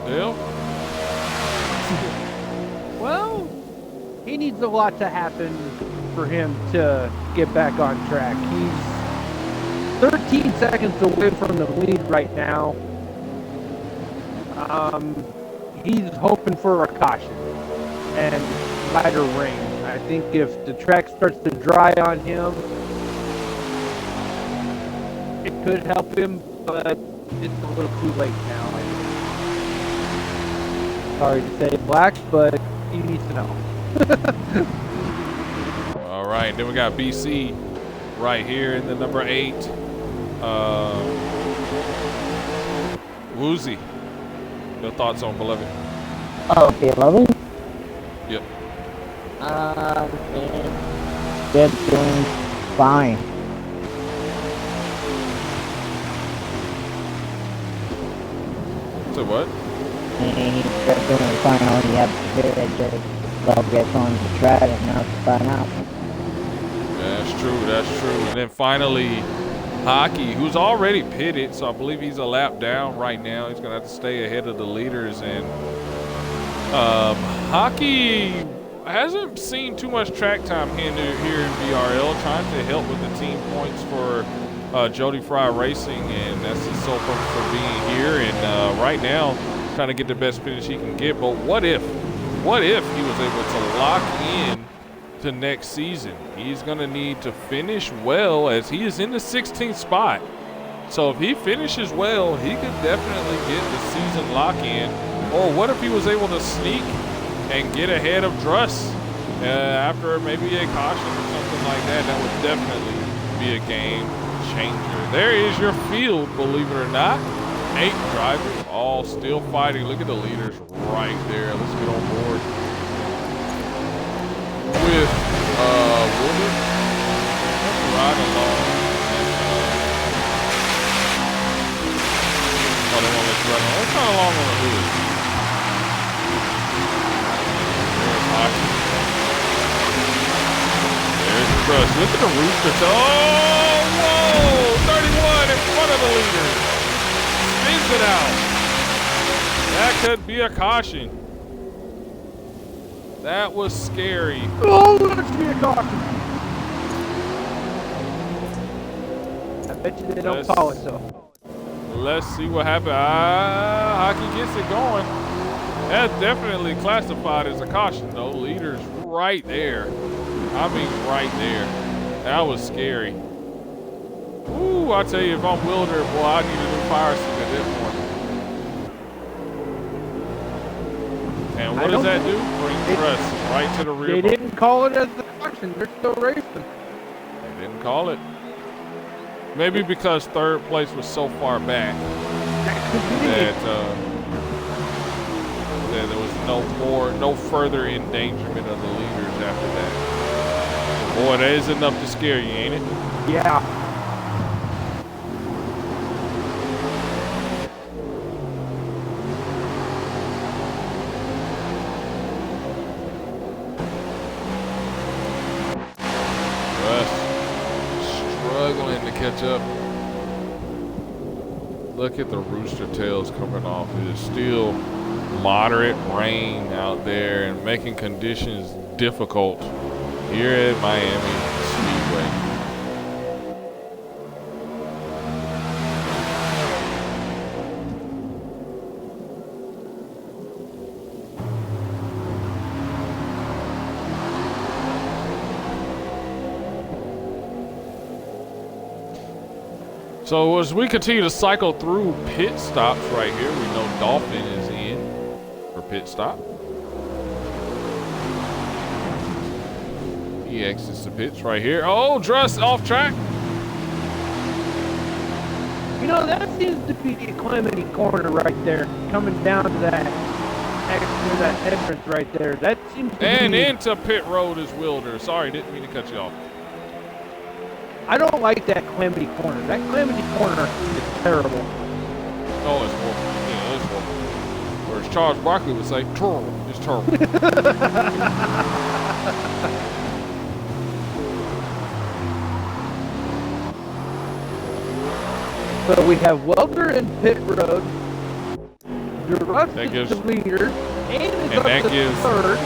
A: Dale?
B: Well, he needs a lot to happen for him to get back on track. He's 13 seconds away from the lead right now. He's hoping for a caution and lighter rain. I think if the track starts to dry on him, it could help him, but it's a little too late now. Sorry to say, Black, but he needs to know.
A: All right, then we got BC right here in the number 8. Woozy, your thoughts on Beloved?
C: Oh, Beloved?
A: Yep.
C: They're doing fine.
A: So what?
C: They're doing fine. All you have to do is just go get on the track and not find out.
A: That's true, that's true. And then finally, Hockey, who's already pitted, so I believe he's a lap down right now. He's going to have to stay ahead of the leaders. And Hockey hasn't seen too much track time here in BRL, trying to help with the team points for Jody Fry Racing, and that's his sole purpose for being here. And right now, trying to get the best finish he can get. But what if he was able to lock in to next season? He's going to need to finish well, as he is in the 16th spot. So if he finishes well, he could definitely get the season lock in. Or what if he was able to sneak and get ahead of Druss after maybe a caution or something like that? That would definitely be a game changer. There is your field, believe it or not. 8 drivers, all still fighting. Look at the leaders right there. Let's get on board with Wilder. Let's ride along. Oh, they won't let you ride along. Let's ride along on the hood. trust. Look at the rooster. Oh, whoa! 31 in front of the leader. Spins it out. That could be a caution. That was scary.
B: Oh, let's be a caution. I bet you they don't call it so.
A: Let's see what happens. Hockey gets it going. That's definitely classified as a caution, though. Leader's right there. I mean, right there. That was scary. Ooh, I tell you, if I'm Wilder, boy, I need a new fire suit at this point. And what does that do? Bring thrust right to the rear.
B: They didn't call it as the caution. They're still racing.
A: They didn't call it. Maybe because third place was so far back that there was no further endangerment of the leaders after that. Boy, that is enough to scare you, ain't it?
B: Yeah.
A: Struggling to catch up. Look at the rooster tails coming off. It is still moderate rain out there and making conditions difficult here at Miami Speedway. So as we continue to cycle through pit stops right here, we know Dolphin is in for pit stop. He exits the pits right here. Oh, Druss off track.
B: You know, that seems to be a calamity corner right there, coming down to that entrance right there. That seems to
A: and
B: be...
A: into pit road is Wilder. Sorry, didn't mean to cut you off.
B: I don't like that calamity corner. That calamity corner is terrible.
A: Oh, it's horrible. Yeah, it's horrible. Or as Charles Barkley would say, terrible. It's terrible.
B: So we have Welter in pit road. Druss is the leader. And up
A: that
B: to
A: gives
B: third.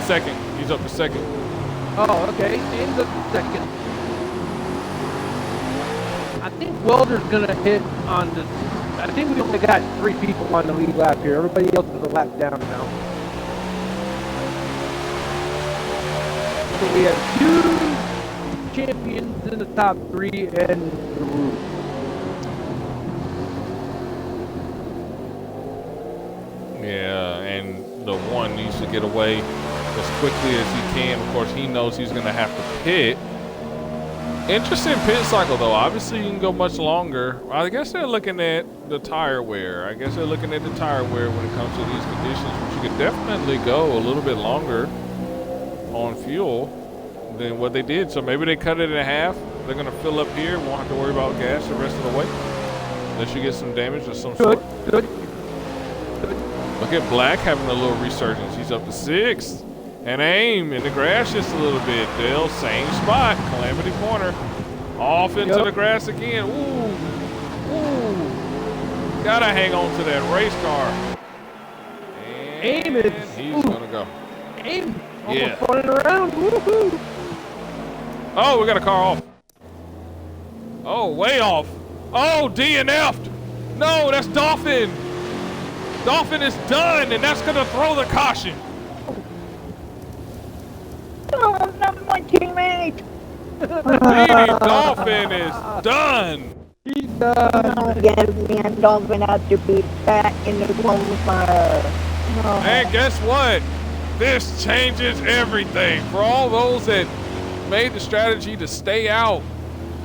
A: Second. He's up to second.
B: Oh, okay. Ames up to second. I think Welder's gonna hit on the. I think we only got 3 people on the lead lap here. Everybody else is a lap down now. So we have 2 champions in the top 3 and the roof.
A: Yeah, and the one needs to get away as quickly as he can. Of course, he knows he's gonna have to pit. Interesting pit cycle, though. Obviously, you can go much longer. I guess they're looking at the tire wear. I guess they're looking at the tire wear when it comes to these conditions. But you could definitely go a little bit longer on fuel than what they did. So maybe they cut it in half. They're going to fill up here. Won't have to worry about gas the rest of the way. Unless you get some damage of some sort.
B: Good.
A: Look at Black having a little resurgence. He's up to 6th. And Aim in the grass just a little bit. Dale, same spot. Calamity corner. Off into the grass again. Ooh. Gotta hang on to that race car. And
B: Aim is.
A: he's gonna go.
B: Aim. Almost running around. Woohoo.
A: Oh, we got a car off. Oh, way off. Oh, DNF'd. No, that's Dolphin. Dolphin is done, and that's gonna throw the caution.
C: Oh, not my teammate!
A: Beanie Dolphin is done.
B: He's done.
C: Yes, me and Dolphin have to be back in the qualifier. Oh.
A: And guess what? This changes everything. For all those that made the strategy to stay out,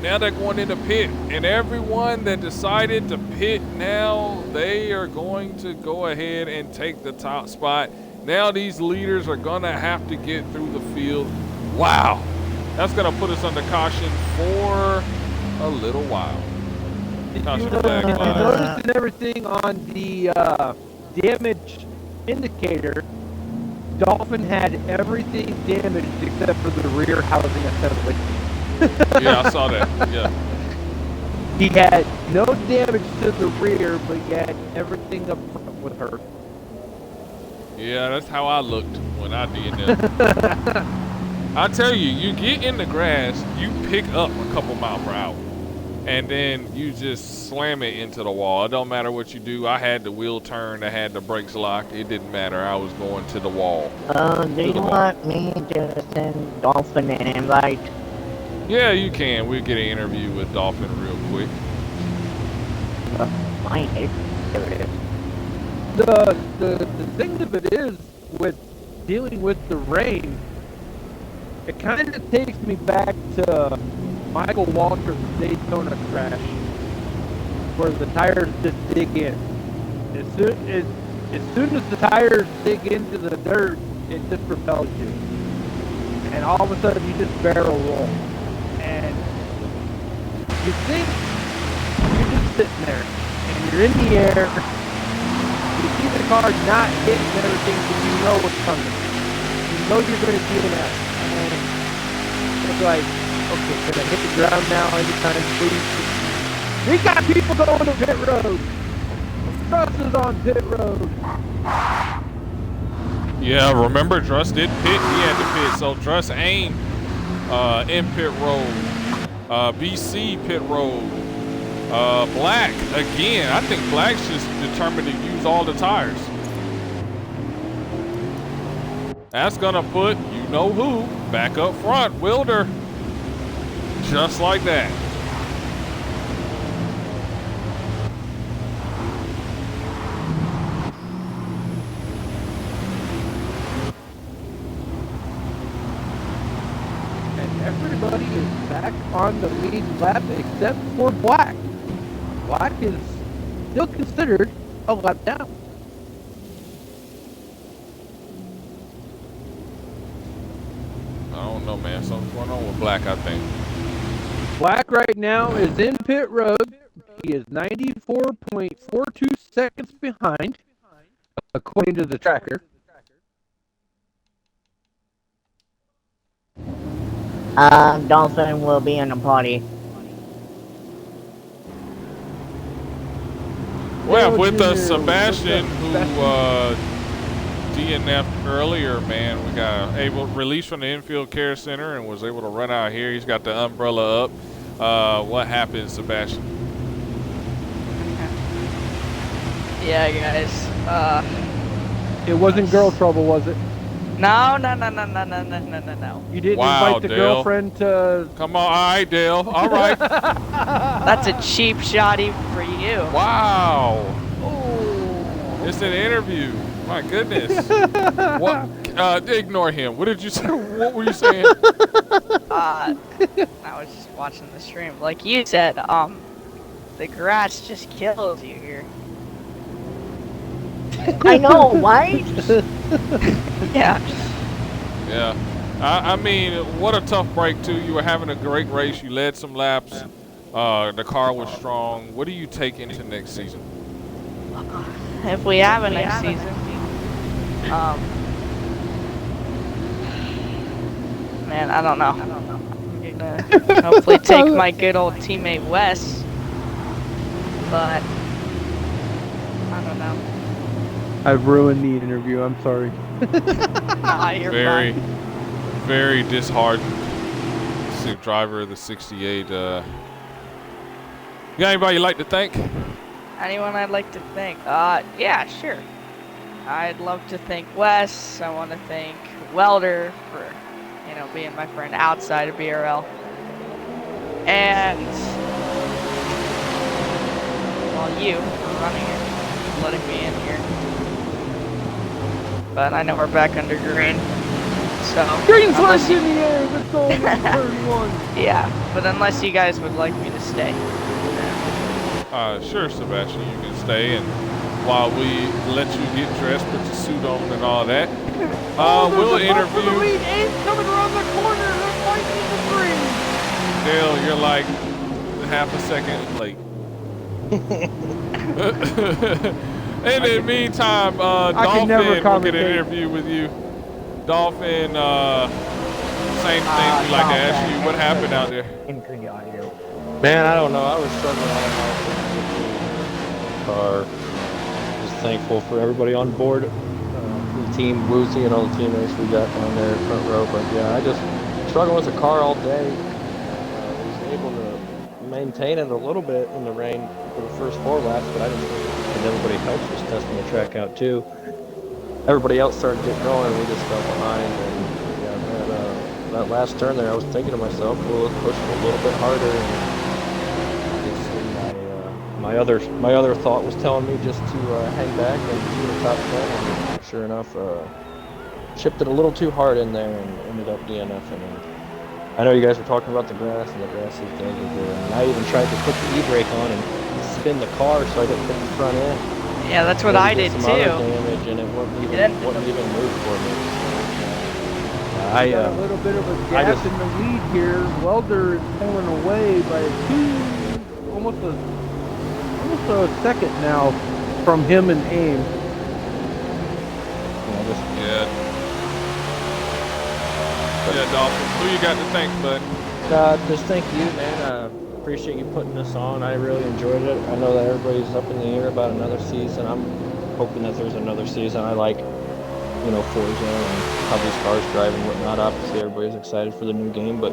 A: now they're going into pit. And everyone that decided to pit now, they are going to go ahead and take the top spot. Now these leaders are going to have to get through the field. Wow. That's going to put us under caution for a little while.
B: Did you notice everything on the damage indicator? Dolphin had everything damaged except for the rear housing assembly.
A: Yeah, I saw that. Yeah.
B: He had no damage to the rear, but he had everything up front with her.
A: Yeah, that's how I looked when I did that. I tell you, you get in the grass, you pick up a couple miles per hour, and then you just slam it into the wall. It don't matter what you do. I had the wheel turned, I had the brakes locked. It didn't matter. I was going to the wall.
C: Do you want me to send Dolphin an invite?
A: Yeah, you can. We'll get an interview with Dolphin real quick.
C: Mine is. There it is.
B: The thing of it is, with dealing with the rain, it kind of takes me back to Michael Waltrip's Daytona crash, where the tires just dig in. As soon as the tires dig into the dirt, it just propels you. And all of a sudden, you just barrel roll. And you think you're just sitting there, and you're in the air. You see the car not hitting everything, but you know what's coming. You know you're going to see it out. And it's like, okay, can I hit the ground now anytime, please? We got people going to pit road. Truss is on pit road.
A: Yeah, remember Druss did pit. He had to pit. So Druss aimed in pit road. BC pit road. Black again. I think Black's just determined to use all the tires. That's gonna put you know who back up front, Wilder. Just like that.
B: Everybody is back on the lead lap except for Black. Black is still considered a lap down.
A: I don't know, man. Something's going on with Black, I think.
B: Black right now is in pit road. He is 94.42 seconds behind, according to the tracker.
C: Dolphin will be in a party.
A: We have with us Sebastian, who DNF'd earlier, man. We got released from the infield care center and was able to run out here. He's got the umbrella up. What happened, Sebastian?
D: Yeah, guys.
B: It wasn't girl trouble, was it?
D: No.
B: You didn't
A: Wow,
B: invite the
A: Dale.
B: girlfriend to...
A: Come on, all right, Dale. All right.
D: That's a cheap shot even for you.
A: Wow.
B: Oh.
A: It's an interview. My goodness. What? Ignore him. What did you say? What were you saying?
D: I was just watching the stream. Like you said, the grass just kills you here.
C: I know, right?
D: Yeah.
A: Yeah. I mean, what a tough break, too. You were having a great race. You led some laps. The car was strong. What do you take into next season?
D: If we have a next season, man, I don't know. I'm gonna hopefully take my good old teammate Wes, but I don't know.
B: I've ruined the interview. I'm sorry.
D: Nah, you're
A: Very,
D: fine.
A: very disheartened. Driver of the 68. You got anybody you'd like to thank?
D: Anyone I'd like to thank? Yeah, sure. I'd love to thank Wes. I want to thank Welder for, being my friend outside of BRL. And, well, you for running it, letting me in here. But I know we're back under green. So,
B: Green flags in the air. Let's go. 31.
D: yeah, but unless you guys would like me to stay.
A: Sure, Sebastian, you can stay, and while we let you get dressed, put your suit on and all that, we'll interview.
B: The lead is coming around the corner. They're fighting the green.
A: Dale, you're like half a second late. In the meantime, Dolphin will get an interview with you. Dolphin, same thing we like to ask you. What happened out there?
E: Man, I don't know. I was struggling all night with the car. Just thankful for everybody on board, the team, Woozy, and all the teammates we got down there front row. But yeah, I just struggled with the car all day. Was able to maintain it a little bit in the rain for the first 4 laps, but I just think everybody else was testing the track out too. Everybody else started getting going, and we just fell behind. And yeah, that last turn there, I was thinking to myself, well, let's push it a little bit harder. And my other thought was telling me just to hang back and do the top 10, and sure enough, chipped it a little too hard in there and ended up DNFing. And I know you guys were talking about the grass, and the grass is dead here. And I even tried to put the e-brake on and spin the car so I didn't hit the front end.
D: Yeah, that's what I did
E: some
D: too.
E: Other damage, and it wouldn't even move for me.
B: I got a little bit of a gap in the lead here. Welder is pulling away by almost a second now from him and Aim.
A: Yeah, Dolphin. Who you got to thank, bud?
E: Just thank you, man. Appreciate you putting this on. I really enjoyed it. I know that everybody's up in the air about another season. I'm hoping that there's another season. I like, Forza and how these cars drive and whatnot. Obviously, everybody's excited for the new game, but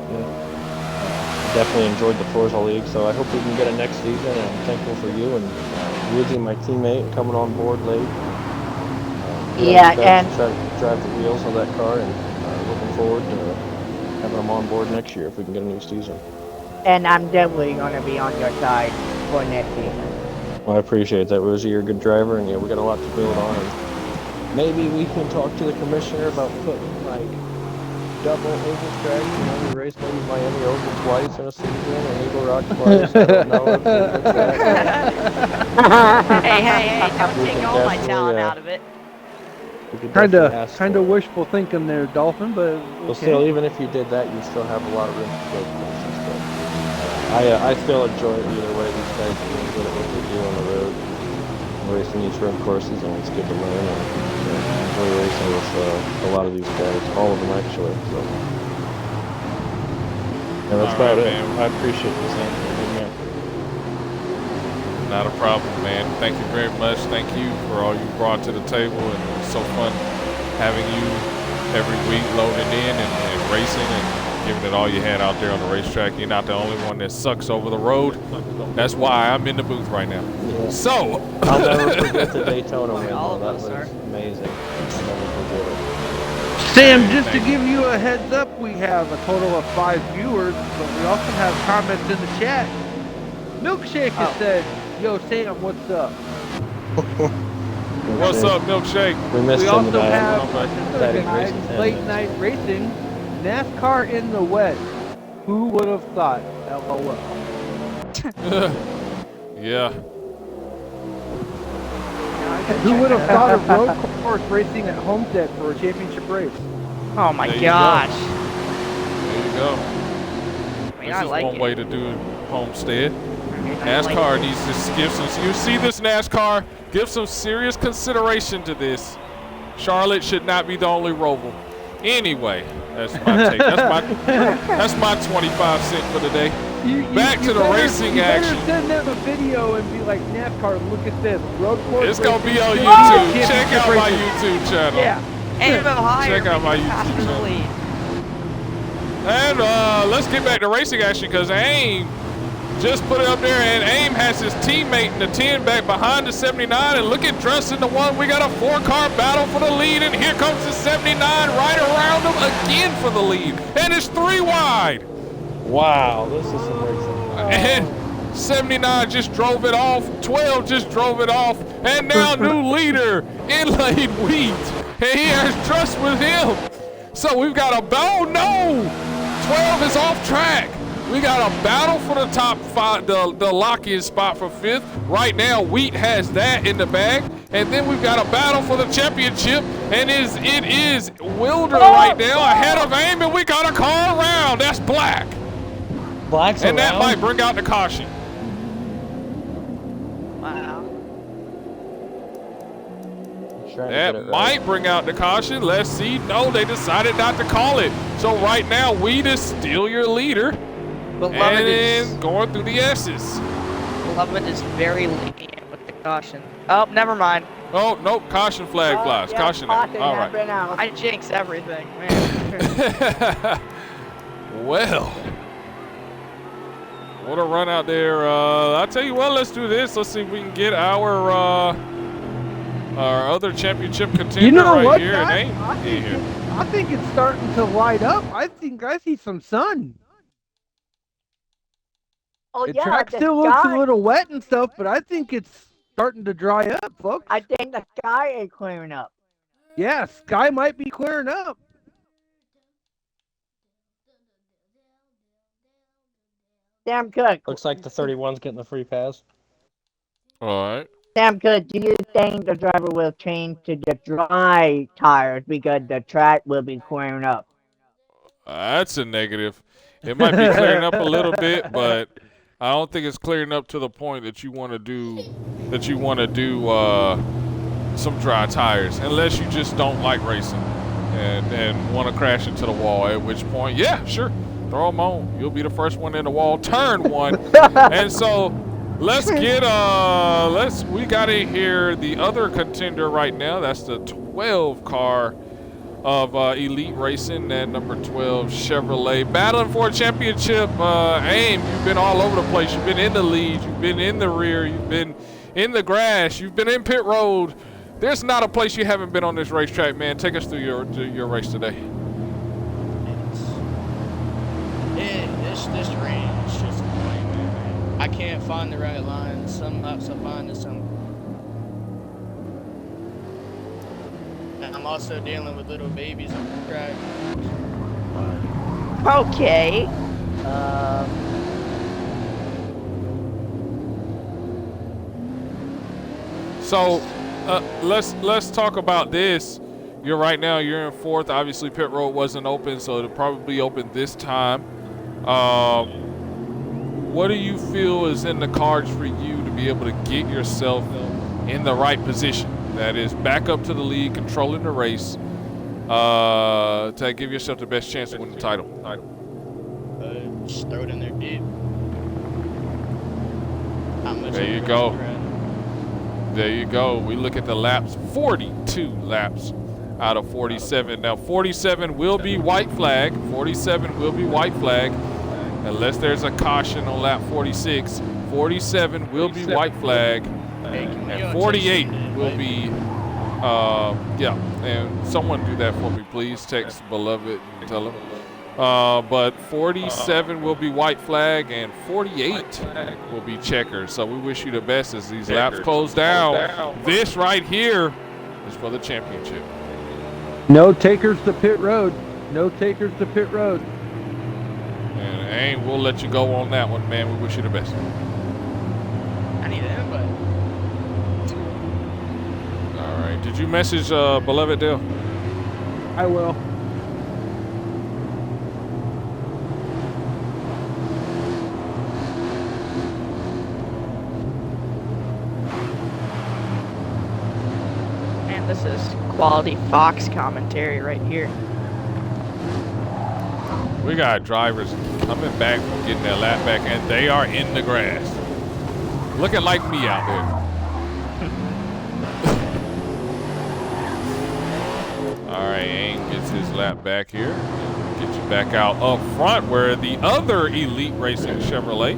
E: definitely enjoyed the Forza League. So I hope we can get it next season. And I'm thankful for you and Woozy, my teammate, coming on board late.
C: Yeah, and
E: try to drive the wheels of that car, and looking forward to having them on board next year if we can get a new season.
C: And I'm definitely going to be on your side for next season.
E: Well, I appreciate that, Woozy. You're a good driver, and we got a lot to build on. And maybe we can talk to the commissioner about putting double oval tracks. We raced maybe Miami Roval twice in a season, and Eagle Rock twice. I don't know.
D: Hey, don't take all my talent out of it.
B: Kind of wishful thinking there, Dolphin, but
E: well, still, even if you did that, you still have a lot of room to build courses. But I still enjoy it either way. These guys are doing good at what they do on the road, racing these road courses, and it's good to learn. And enjoy racing with a lot of these guys, all of them actually. So yeah, that's about it. Man. I appreciate this, man.
A: Not a problem, man. Thank you very much. Thank you for all you brought to the table, and it's so fun having you every week loading in and racing and giving it all you had out there on the racetrack. You're not the only one that sucks over the road. That's why I'm in the booth right now. Yeah. So
E: I'll never forget the Daytona win. That was amazing.
B: Sam, just to give you a heads up, we have a total of 5 viewers, but we also have comments in the chat. Milkshake has said, "Yo, Sam, what's up?"
A: What's up, Milkshake?
B: We also have another guy, late night racing, NASCAR in the wet. Who would have thought? LOL.
A: Yeah.
B: Who would have thought of road course racing at Homestead for a championship race?
D: Oh my gosh.
A: There you go. This is one way to do Homestead. NASCAR needs to give some. You see this, NASCAR? Give some serious consideration to this. Charlotte should not be the only Roval. Anyway, that's my take. That's my 25 cents for the day. Back to the racing action.
B: You better send them a video and be like, NASCAR, look at this. Road course
A: it's going to be on YouTube.
B: Oh,
A: check out my YouTube channel.
B: Yeah.
A: Check out my YouTube channel. And let's get back to racing action because AIM just put it up there, and AIM has his teammate in the 10 back behind the 79, and look at Druss in the 1. We got a 4-car battle for the lead, and here comes the 79 right around him again for the lead, and it's 3 wide.
E: Wow, this is some racing.
A: And 79 just drove it off, 12 just drove it off, and now new leader, Inlaid Wheat, and he has Druss with him. So we've got a battle. No, 12 is off track. We got a battle for the top 5, the lock-in spot for 5th. Right now, Wheat has that in the bag. And then we've got a battle for the championship. And it is Wilder right now ahead of AIM, and we got a car around. That's Black.
E: Black's
A: and
E: around?
A: That might bring out the caution.
D: Wow.
E: Trying to get it
A: That
E: right.
A: might bring out the caution. Let's see. No, they decided not to call it. So right now, Weed is still your leader.
D: Beloved is
A: And going through the S's.
D: Beloved is very lenient with the caution. Oh, never mind.
A: Oh, nope. Caution flag flies.
C: Yeah,
A: Caution out.
C: caution
A: All
C: has
A: right.
C: been out.
D: I jinx everything, man.
A: Well, what a run out there. I'll tell you what, let's do this. Let's see if we can get our other championship contender
B: You know
A: right
B: what,
A: here.
B: guys?
A: And
B: I
A: ain't here.
B: think it's starting to light up. I think I see some sun.
C: Oh
B: The
C: yeah,
B: track
C: the
B: still looks a
C: sky.
B: little wet and stuff, but I think it's starting to dry up, folks.
C: I think the sky is clearing up.
B: Yeah, sky might be clearing up.
C: Damn good.
E: Looks like the 31's getting the free pass.
A: All right.
C: Damn good. Do you think the driver will change to the dry tires because the track will be clearing up?
A: That's a negative. It might be clearing up a little bit, but I don't think it's clearing up to the point that you want to do some dry tires, unless you just don't like racing and want to crash into the wall. At which point, yeah, sure, throw them on. You'll be the first one in the wall. Turn one, and so let's get we got in here the other contender right now. That's the 12 car of Elite Racing, that number 12 Chevrolet, battling for a championship. Aim, you've been all over the place. You've been in the lead, you've been in the rear, you've been in the grass, you've been in pit road. There's not a place you haven't been on this racetrack, man. Take us through your race today.
F: This rain is just annoying, man. I can't find the right line. Some laps I find and some. And I'm also dealing with little babies on the track.
C: Okay.
A: So let's talk about this. You're in fourth. Obviously, pit road wasn't open, so it'll probably open this time. What do you feel is in the cards for you to be able to get yourself in the right position? That is back up to the lead, controlling the race, to give yourself the best chance to win the title.
F: Just throw it in there deep.
A: There you go. There you go. We look at the laps, 42 laps out of 47. Now, 47 will be white flag. 47 will be white flag. Unless there's a caution on lap 46. 47 will be white flag. And 48 will be, and someone do that for me, please. Text Beloved and tell him. But 47 will be white flag and 48 will be checkers. So we wish you the best as these laps close down. This right here is for the championship.
B: No takers to pit road. No takers to pit road.
A: And we'll let you go on that one, man. We wish you the best.
F: I need an invite.
A: All right. Did you message Beloved Dale?
B: I will.
D: Man, this is quality Fox commentary right here.
A: We got drivers coming back from getting their lap back, and they are in the grass. Looking like me out there. All right, Aang gets his lap back here. Get you back out up front where the other Elite Racing Chevrolet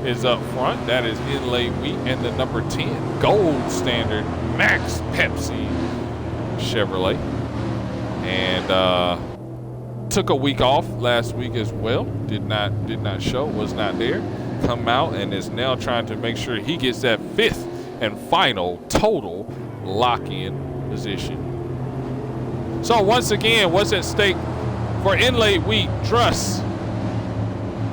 A: is up front. That is Inlay Wheat and the number 10 Gold Standard Max Pepsi Chevrolet. And took a week off last week as well. Did not show, was not there. Come out and is now trying to make sure he gets that 5th and final total lock-in position. So once again, what's at stake for Inlay Wheat, Truss,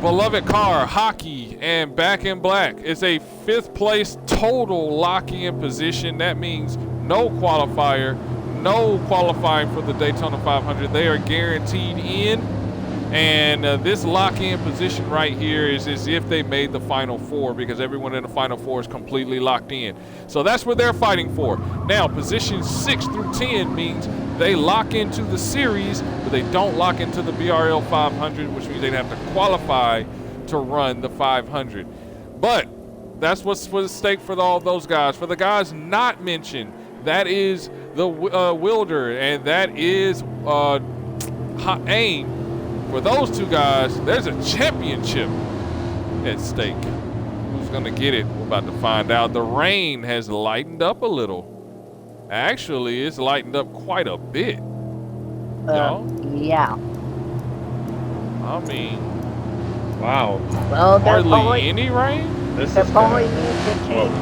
A: Beloved Car, Hockey, and Back in Black? It's a 5th place total lock-in position. That means no qualifier, no qualifying for the Daytona 500. They are guaranteed in. And this lock-in position right here is as if they made the Final Four, because everyone in the Final Four is completely locked in. So that's what they're fighting for. Now, position 6 through 10 means they lock into the series, but they don't lock into the BRL 500, which means they'd have to qualify to run the 500. But that's what's at stake for all those guys. For the guys not mentioned, that is the Wilder, and that is AIM. For those two guys, there's a championship at stake. Who's going to get it? We're about to find out. The rain has lightened up a little. Actually, it's lightened up quite a bit.
C: Yeah.
A: I mean,
E: Wow.
C: Well,
A: hardly any rain?
E: This
C: the
E: is
C: boy
E: kinda,
C: needs to change.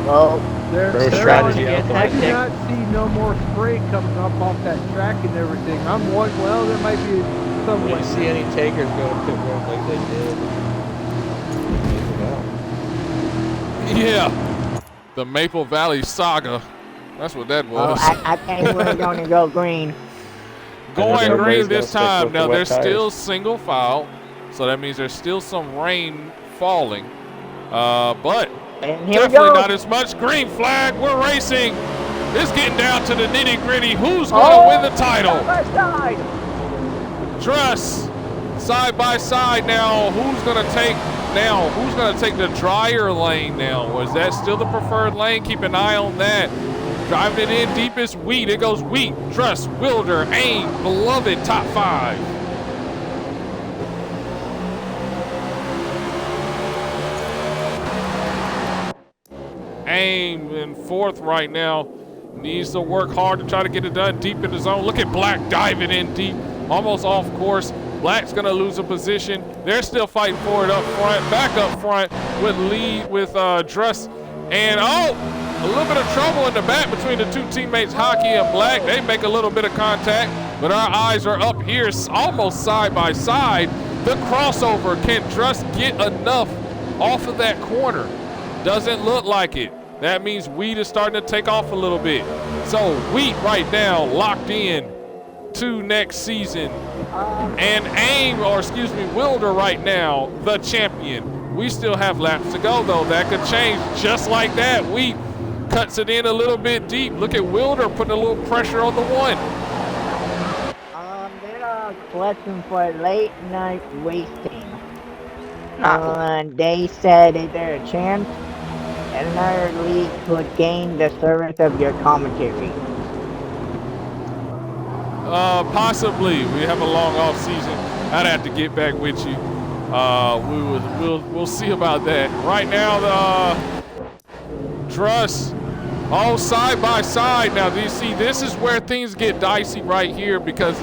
C: Well,
B: Their
E: strategy
B: I
E: out
B: do
E: there.
B: not see no more spray coming up off that track and everything. I'm one. Well, there might be some.
F: We didn't see any takers go to pit road like they did.
A: Yeah. The Maple Valley Saga. That's what that
C: well
A: was.
C: I think we're going to go green.
A: Going
E: everybody's
A: green
E: gonna
A: this
E: stick
A: time.
E: with the
A: Now,
E: wet
A: there's
E: tires.
A: still single file, so that means there's still some rain falling. But
C: And here we
A: definitely
C: go.
A: not as much. Green flag. We're racing. It's getting down to the nitty gritty. Who's going to win the title?
C: Side by side.
A: Dress side by side now. Who's going to take now? Who's going to take the drier lane now? Was that still the preferred lane? Keep an eye on that. Driving it in deep is Wheat. It goes Wheat, Dress, Wilder, AIM, Beloved, top 5. AIM in 4th right now. Needs to work hard to try to get it done deep in the zone. Look at Black diving in deep, almost off course. Black's gonna lose a position. They're still fighting for it up front, back up front with Dress. And a little bit of trouble in the back between the two teammates, Hockey and Black. They make a little bit of contact, but our eyes are up here almost side by side. The crossover, can Dress get enough off of that corner? Doesn't look like it. That means Wheat is starting to take off a little bit. So Wheat right now locked in to next season. And Wilder right now, the champion. We still have laps to go though. That could change just like that. Wheat cuts it in a little bit deep. Look at Wilder putting a little pressure on the one.
C: They're collecting for late night wasting. They said is there a chance another league could gain the service of your commentary?
A: Possibly. We have a long off season. I'd have to get back with you. We'll see about that. Right now, the Druss all side by side. Now, do you see? This is where things get dicey right here because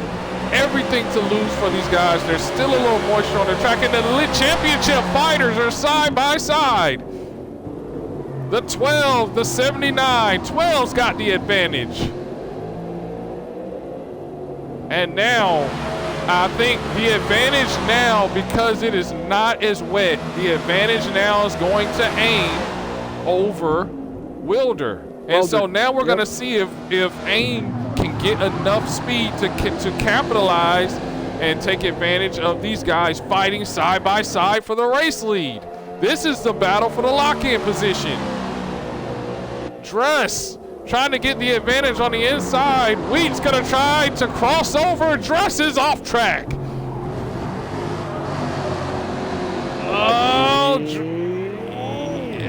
A: everything to lose for these guys. There's still a little moisture on the track, and the championship fighters are side by side. The 12, the 79. 12's got the advantage. And now, I think the advantage now, because it is not as wet, the advantage now is going to AIM over Wilder. And so now we're going to see if AIM can get enough speed to capitalize and take advantage of these guys fighting side by side for the race lead. This is the battle for the lock-in position. Dress trying to get the advantage on the inside. Wheat's gonna try to cross over. Dress is off track.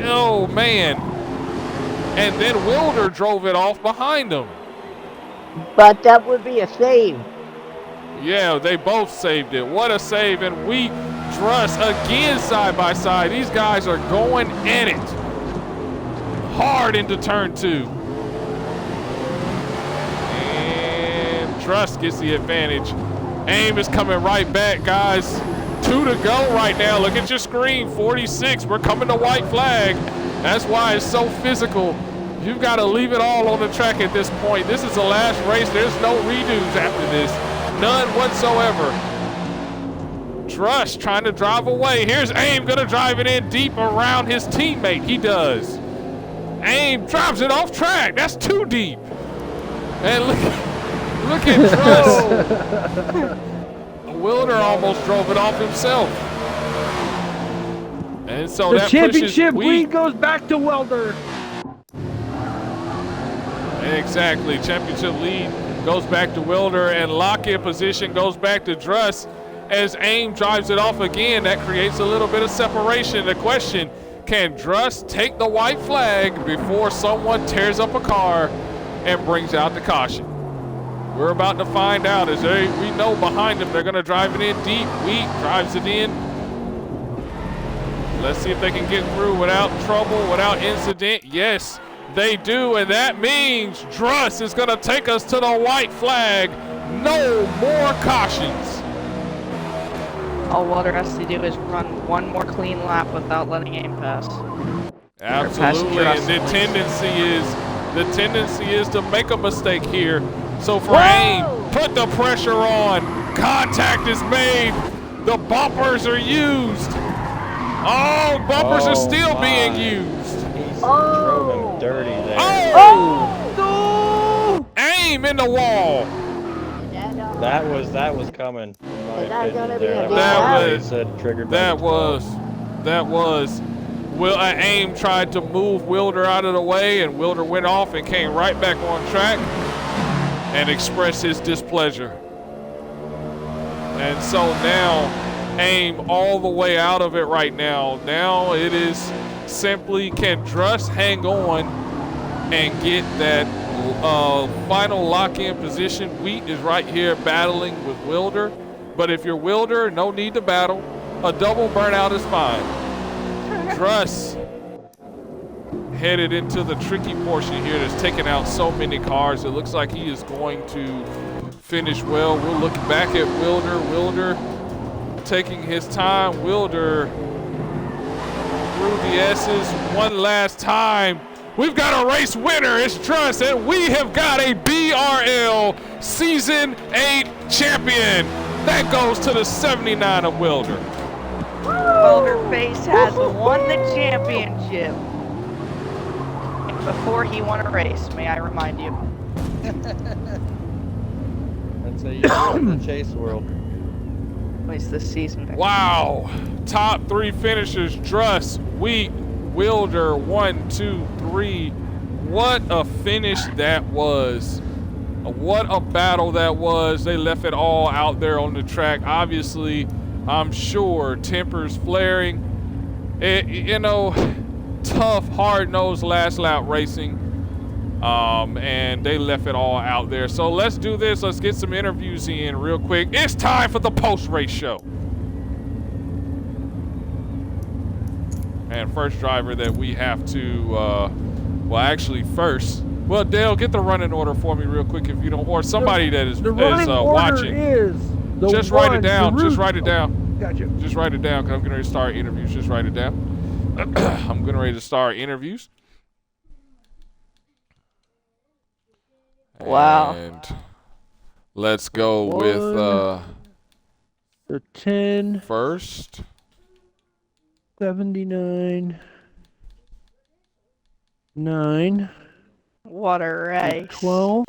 A: Oh man. And then Wilder drove it off behind him.
C: But that would be a save.
A: Yeah, they both saved it. What a save. And Wheat, Dress again side by side. These guys are going at it hard into turn 2. And Dress gets the advantage. AIM is coming right back, guys. 2 to go right now. Look at your screen, 46. We're coming to white flag. That's why it's so physical. You've got to leave it all on the track at this point. This is the last race. There's no redos after this. None whatsoever. Dress trying to drive away. Here's AIM gonna drive it in deep around his teammate. He does. AIM drives it off track. That's too deep. And look at Dress. Wilder almost drove it off himself. And so
B: The
A: that
B: championship
A: pushes
B: lead goes back to Welder.
A: Exactly. Championship lead goes back to Wilder, and lock-in position goes back to Druss as AIM drives it off again. That creates a little bit of separation. The question, can Druss take the white flag before someone tears up a car and brings out the caution? We're about to find out. We know behind them they're going to drive it in deep. Wheat drives it in. Let's see if they can get through without trouble, without incident. Yes, they do, and that means Druss is going to take us to the white flag. No more cautions.
D: All Walter has to do is run one more clean lap without letting AIM pass.
A: Absolutely, and the tendency is to make a mistake here. So for AIM, put the pressure on. Contact is made. The bumpers are used. Oh, bumpers are still being used.
E: He drove him dirty there.
A: Oh! AIM in the wall.
E: That was coming. In my opinion,
A: That was. AIM tried to move Wilder out of the way, and Wilder went off and came right back on track and expressed his displeasure. And so now AIM all the way out of it right now. Now it is simply, can Druss hang on and get that final lock-in position? Wheat is right here battling with Wilder. But if you're Wilder, no need to battle. A double burnout is fine. Druss headed into the tricky portion here that's taking out so many cars. It looks like he is going to finish well. We'll look back at Wilder. Wilder taking his time. Wilder through the S's one last time. We've got a race winner. It's Druss, and we have got a BRL Season 8 champion. That goes to the 79 of Wilder.
D: Wilderface has won the championship before he won a race, may I remind you.
E: That's a year in the chase world.
D: At least this season.
A: Wow. Top three finishers, Druss, Wheat, Wilder, 1, 2, 3. What a finish that was. What a battle that was. They left it all out there on the track. Obviously, I'm sure tempers flaring. Tough, hard-nosed last lap racing. And they left it all out there. So let's do this. Let's get some interviews in real quick. It's time for the post-race show. And first driver that we have to, well, Dale, get the running order for me real quick if you don't, or somebody that is watching. Just write it down. Just write it down.
B: Gotcha.
A: Just write it down because I'm getting ready to start interviews. Just write it down. I'm getting ready to start interviews.
D: Wow.
A: And let's go with
B: the 10
A: first.
B: 79 9
D: What a race.
B: 12.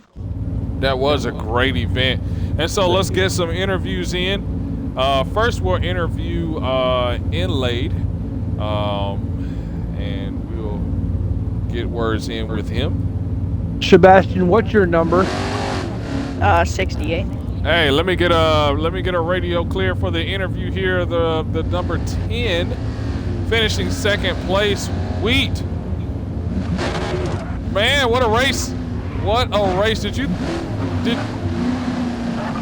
A: That was a great event. And so let's get some interviews in. First we'll interview Inlaid. And we'll get words in with him.
B: Sebastian, what's your number?
D: 68.
A: Hey, let me get a radio clear for the interview here. The number 10, finishing second place, Wheat. Man, what a race! What a race! Did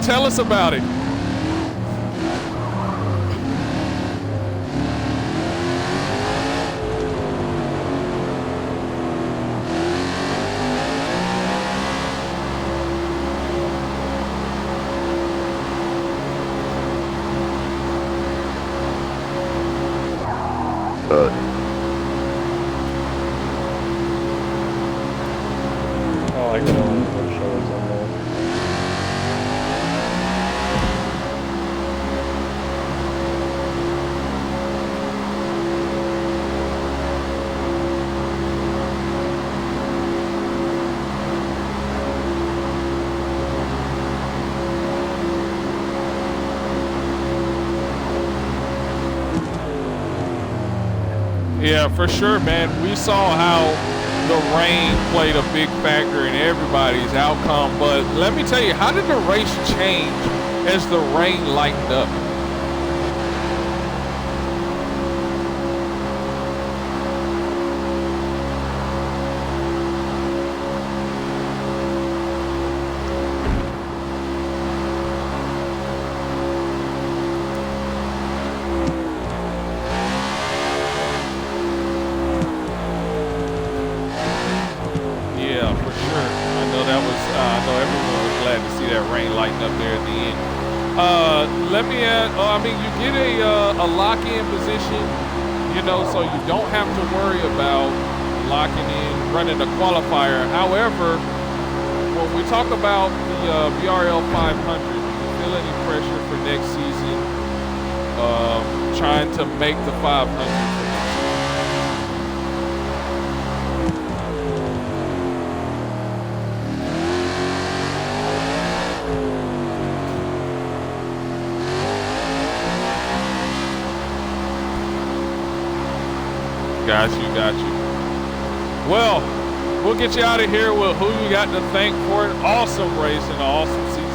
A: tell us about it?
E: Oh, I can only put shows on there.
A: Yeah, for sure, man. We saw how the rain played a big factor in everybody's outcome, but let me tell you, how did the race change as the rain lightened up? Let me add, I mean, you get a lock-in position, you know, so you don't have to worry about locking in, running a qualifier. However, when we talk about the BRL 500, do you feel any pressure for next season, trying to make the 500? Got you. Well, we'll get you out of here with who you got to thank for an awesome race and an awesome season.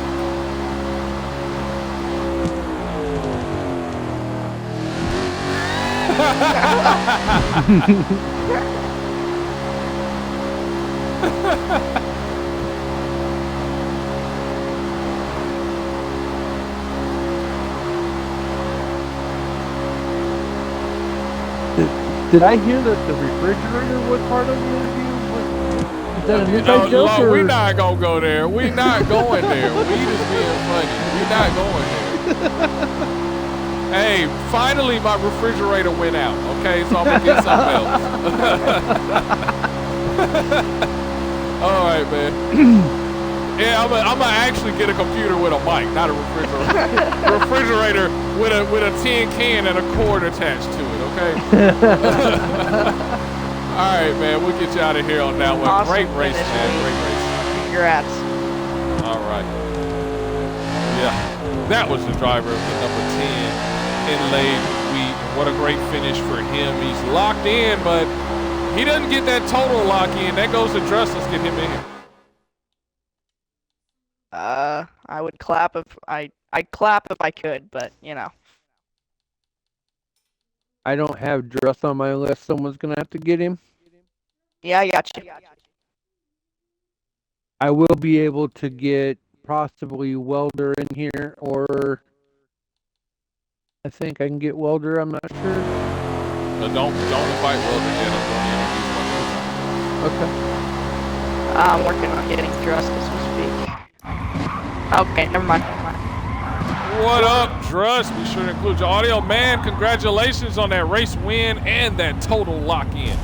B: Did I hear that the refrigerator was part of the interview? Is that an inside joke?
A: No, we're not gonna go there. We're not going there. We just being funny. We're not going there. Hey, finally my refrigerator went out. Okay, so I'm gonna get something else. All right, man. Yeah, I'm gonna actually get a computer with a mic, not a refrigerator. Refrigerator with a tin can and a cord attached to it. Okay. All right, man. We'll get you out of here on that one.
D: Awesome
A: Great race,
D: finish,
A: man.
D: Lee.
A: Great race.
D: Congrats.
A: All right. Yeah, that was the driver of the number 10 inlaid wheat. What a great finish for him. He's locked in, but he doesn't get that total lock in. That goes to Dress. Let's get him in here.
D: I would clap if I'd clap if I could, but you know.
B: I don't have Dress on my list. Someone's gonna have to get him.
D: Yeah, I got you.
B: I will be able to get possibly Welder in here, or I think I can get Welder. I'm not sure.
A: So don't invite Welder yet. I'm going to
B: Okay.
D: I'm working on getting dressed as we speak. Okay, never mind.
A: What up, Druss? Be sure to include your audio. Man, congratulations on that race win and that total lock-in.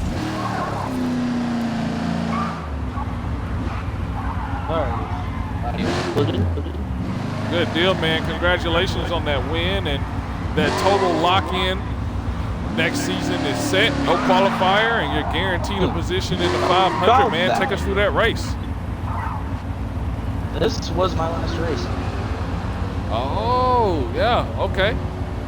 A: Good deal, man. Congratulations on that win and that total lock-in. Next season is set, no qualifier, and you're guaranteed a position in the 500, man. Take us through that race.
G: This was my last race.
A: Oh, yeah, okay.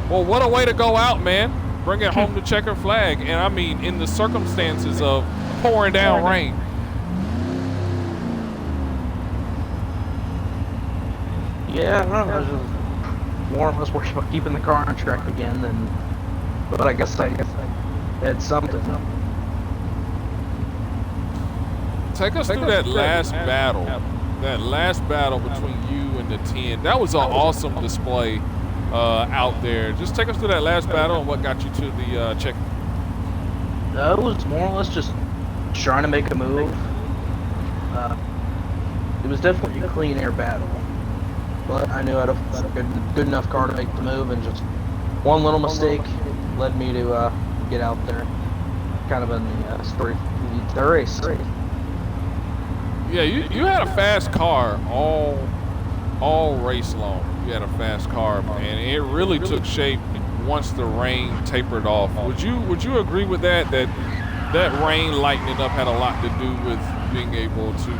A: Well, what a way to go out, man. Bring it home to checker flag. And I mean, in the circumstances of pouring down rain.
G: Yeah, I don't know. I was just more or less worried about keeping the car on track again, but I guess I had something.
A: Take us through that last battle. That last battle between you and the 10. That was an awesome display out there. Just take us through that last battle and what got you to the check.
G: It was more or less just trying to make a move. It was definitely a clean air battle, but I knew I had a good enough car to make the move, and just one little mistake led me to get out there. Kind of in the story, the race.
A: Yeah, you had a fast car all race long. You had a fast car, man. It really took shape once the rain tapered off. Would you agree with that? That rain lightening up had a lot to do with being able to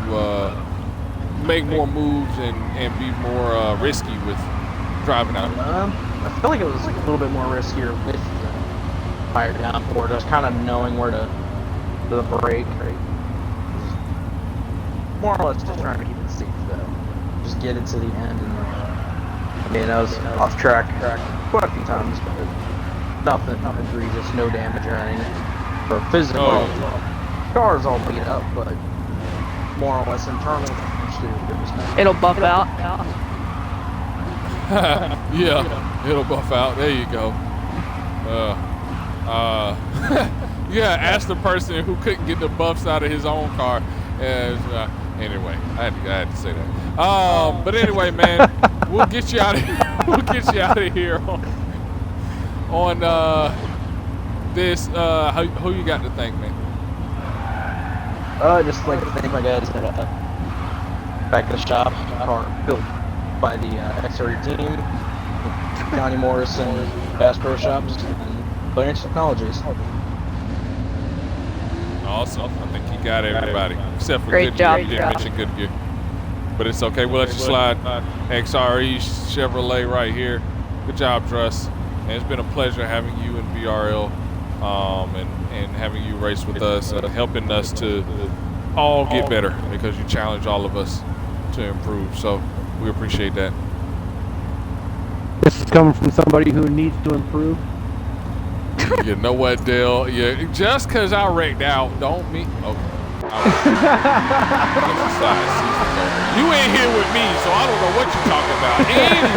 A: make more moves and be more risky with driving out.
G: I feel like it was a little bit more riskier with higher downforce, just kind of knowing where to brake. More or less just trying to keep it safe though. Just get it to the end. And I mean, I was off track quite a few times, but nothing egregious, no damage or anything. For physical, car's all beat up, but more or less internal damage too.
F: It'll buff out.
A: Yeah, it'll buff out. There you go. Yeah, ask the person who couldn't get the buffs out of his own car. Anyway, I had to say that. But anyway, man, we'll get you out of here. We'll get you out of here on this. Who you got to thank, man?
G: Just like to thank my guys at back at the shop, car built by the X-Ray team, Johnny Morris and Bass Pro Shops, and Clarence Technologies.
A: Awesome. I think you got everybody except for
F: Great
A: Good
F: job,
A: Gear. You didn't
F: Josh.
A: mention Good Gear, but it's okay. We'll let you slide. XRE Chevrolet right here. Good job, Truss. And it's been a pleasure having you in BRL, and having you race with us, helping us to all get better because you challenge all of us to improve. So we appreciate that.
B: This is coming from somebody who needs to improve.
A: You know what, Dale? Yeah, just because I wrecked out don't mean. Okay. You ain't here with me, so I don't know what you're talking about. Anyway,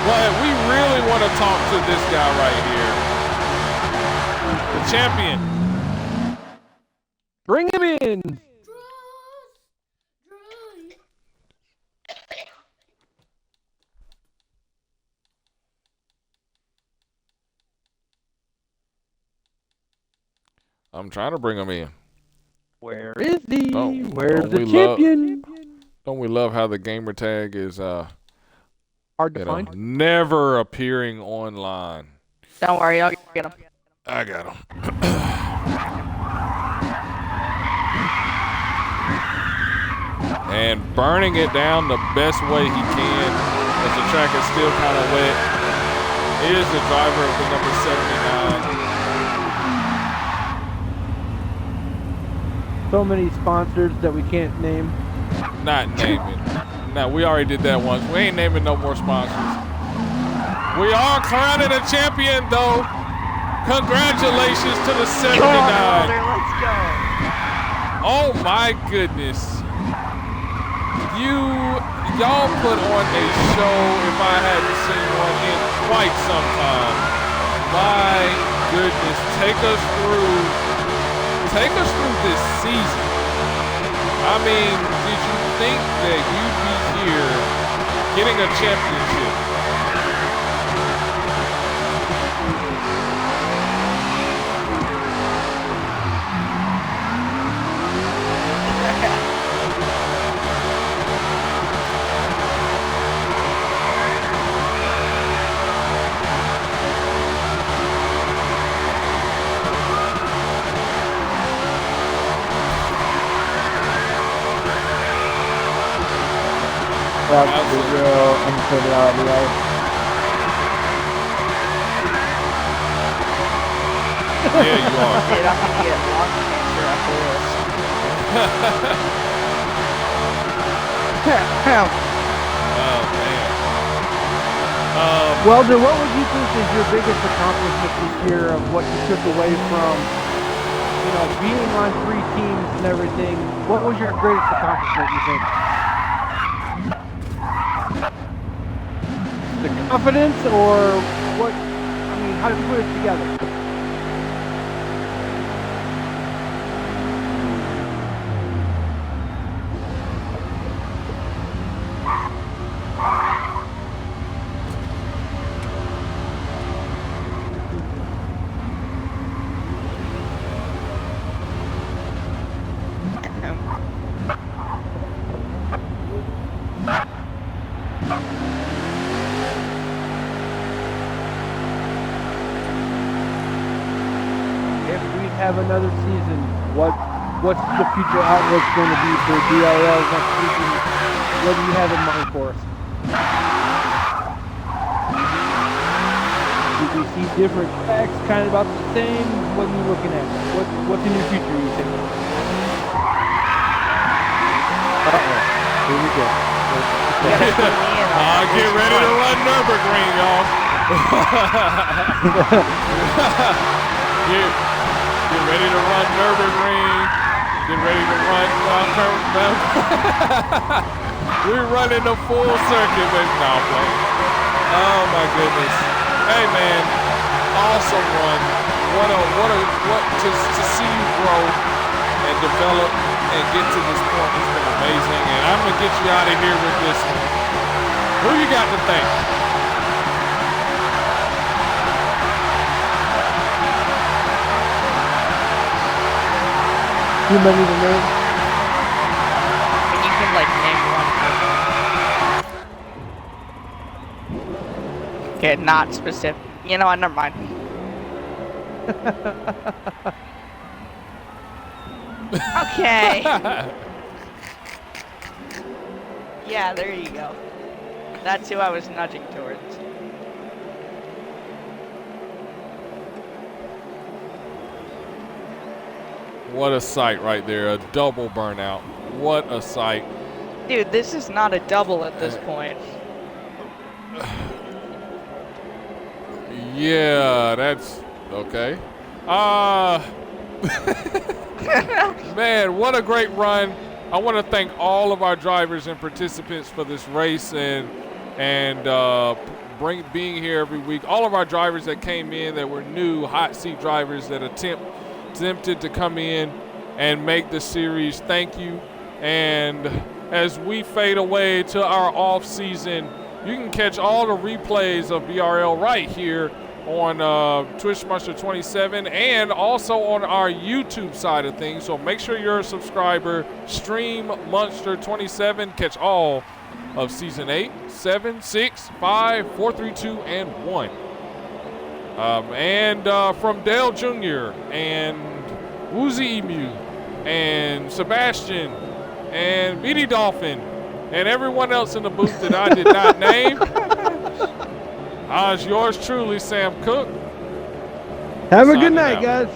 A: but we really want to talk to this guy right here, the champion.
B: Bring him in.
A: I'm trying to bring him in.
B: Where is he? Where's
A: Don't
B: the
A: we
B: champion?
A: Don't we love how the gamer tag is
B: Hard to find.
A: never appearing online?
F: Don't worry, I'll get him.
A: I got him. And burning it down the best way he can as the track is still kind of wet is the driver of the number 79.
B: So many sponsors that we can't name.
A: Not naming. No, we already did that once. We ain't naming no more sponsors. We are crowning a champion, though. Congratulations to the 79.
F: Let's go.
A: Oh my goodness. Y'all put on a show if I hadn't seen one in quite some time. My goodness. Take us through this season. I mean, did you think that you'd be here getting a championship?
B: That's the real uncertainty, right?
A: Yeah, you are.
F: Dude, I'm gonna get lung cancer after this.
A: Oh man.
B: Weldon, what would you think is your biggest accomplishment this year of what you took away from, being on 3 teams and everything? What was your greatest accomplishment, you think? The confidence, or what? I mean, how did you put it together? Have another season, what's the future outlook going to be for BRL next season? What do you have in mind for us? Do we see different tracks, kind of about the same? What are you looking at? What's in your future, you think? Uh-oh. Here we go.
A: Get ready to run Nürburgring, y'all. get ready to run Nürburgring. Get ready to run We're running the full circuit, but no, playing. Oh my goodness. Hey man, awesome run. What to see you grow and develop and get to this point has been amazing. And I'm gonna get you out of here with this one. Who you got to thank?
B: Too many to name.
D: And you can like name one. Okay, not specific. You know what? Never mind. Okay. Yeah, there you go. That's who I was nudging towards.
A: What a sight right there. A double burnout. What a sight.
D: Dude, this is not a double at this point.
A: Yeah, that's okay. Man, what a great run. I want to thank all of our drivers and participants for this race and being here every week. All of our drivers that came in that were new hot seat drivers that attempted to come in and make the series. Thank you. And as we fade away to our off season, you can catch all the replays of BRL right here on Twitch Monster 27 and also on our YouTube side of things. So make sure you're a subscriber. Stream Monster 27. Catch all of season 8, 7, 6, 5, 4, 3, 2, and 1. From Dale Jr. and Woozy Emu and Sebastian and BD Dolphin and everyone else in the booth that I did not name. Yours truly, Sam Cook.
B: Have a good night, guys.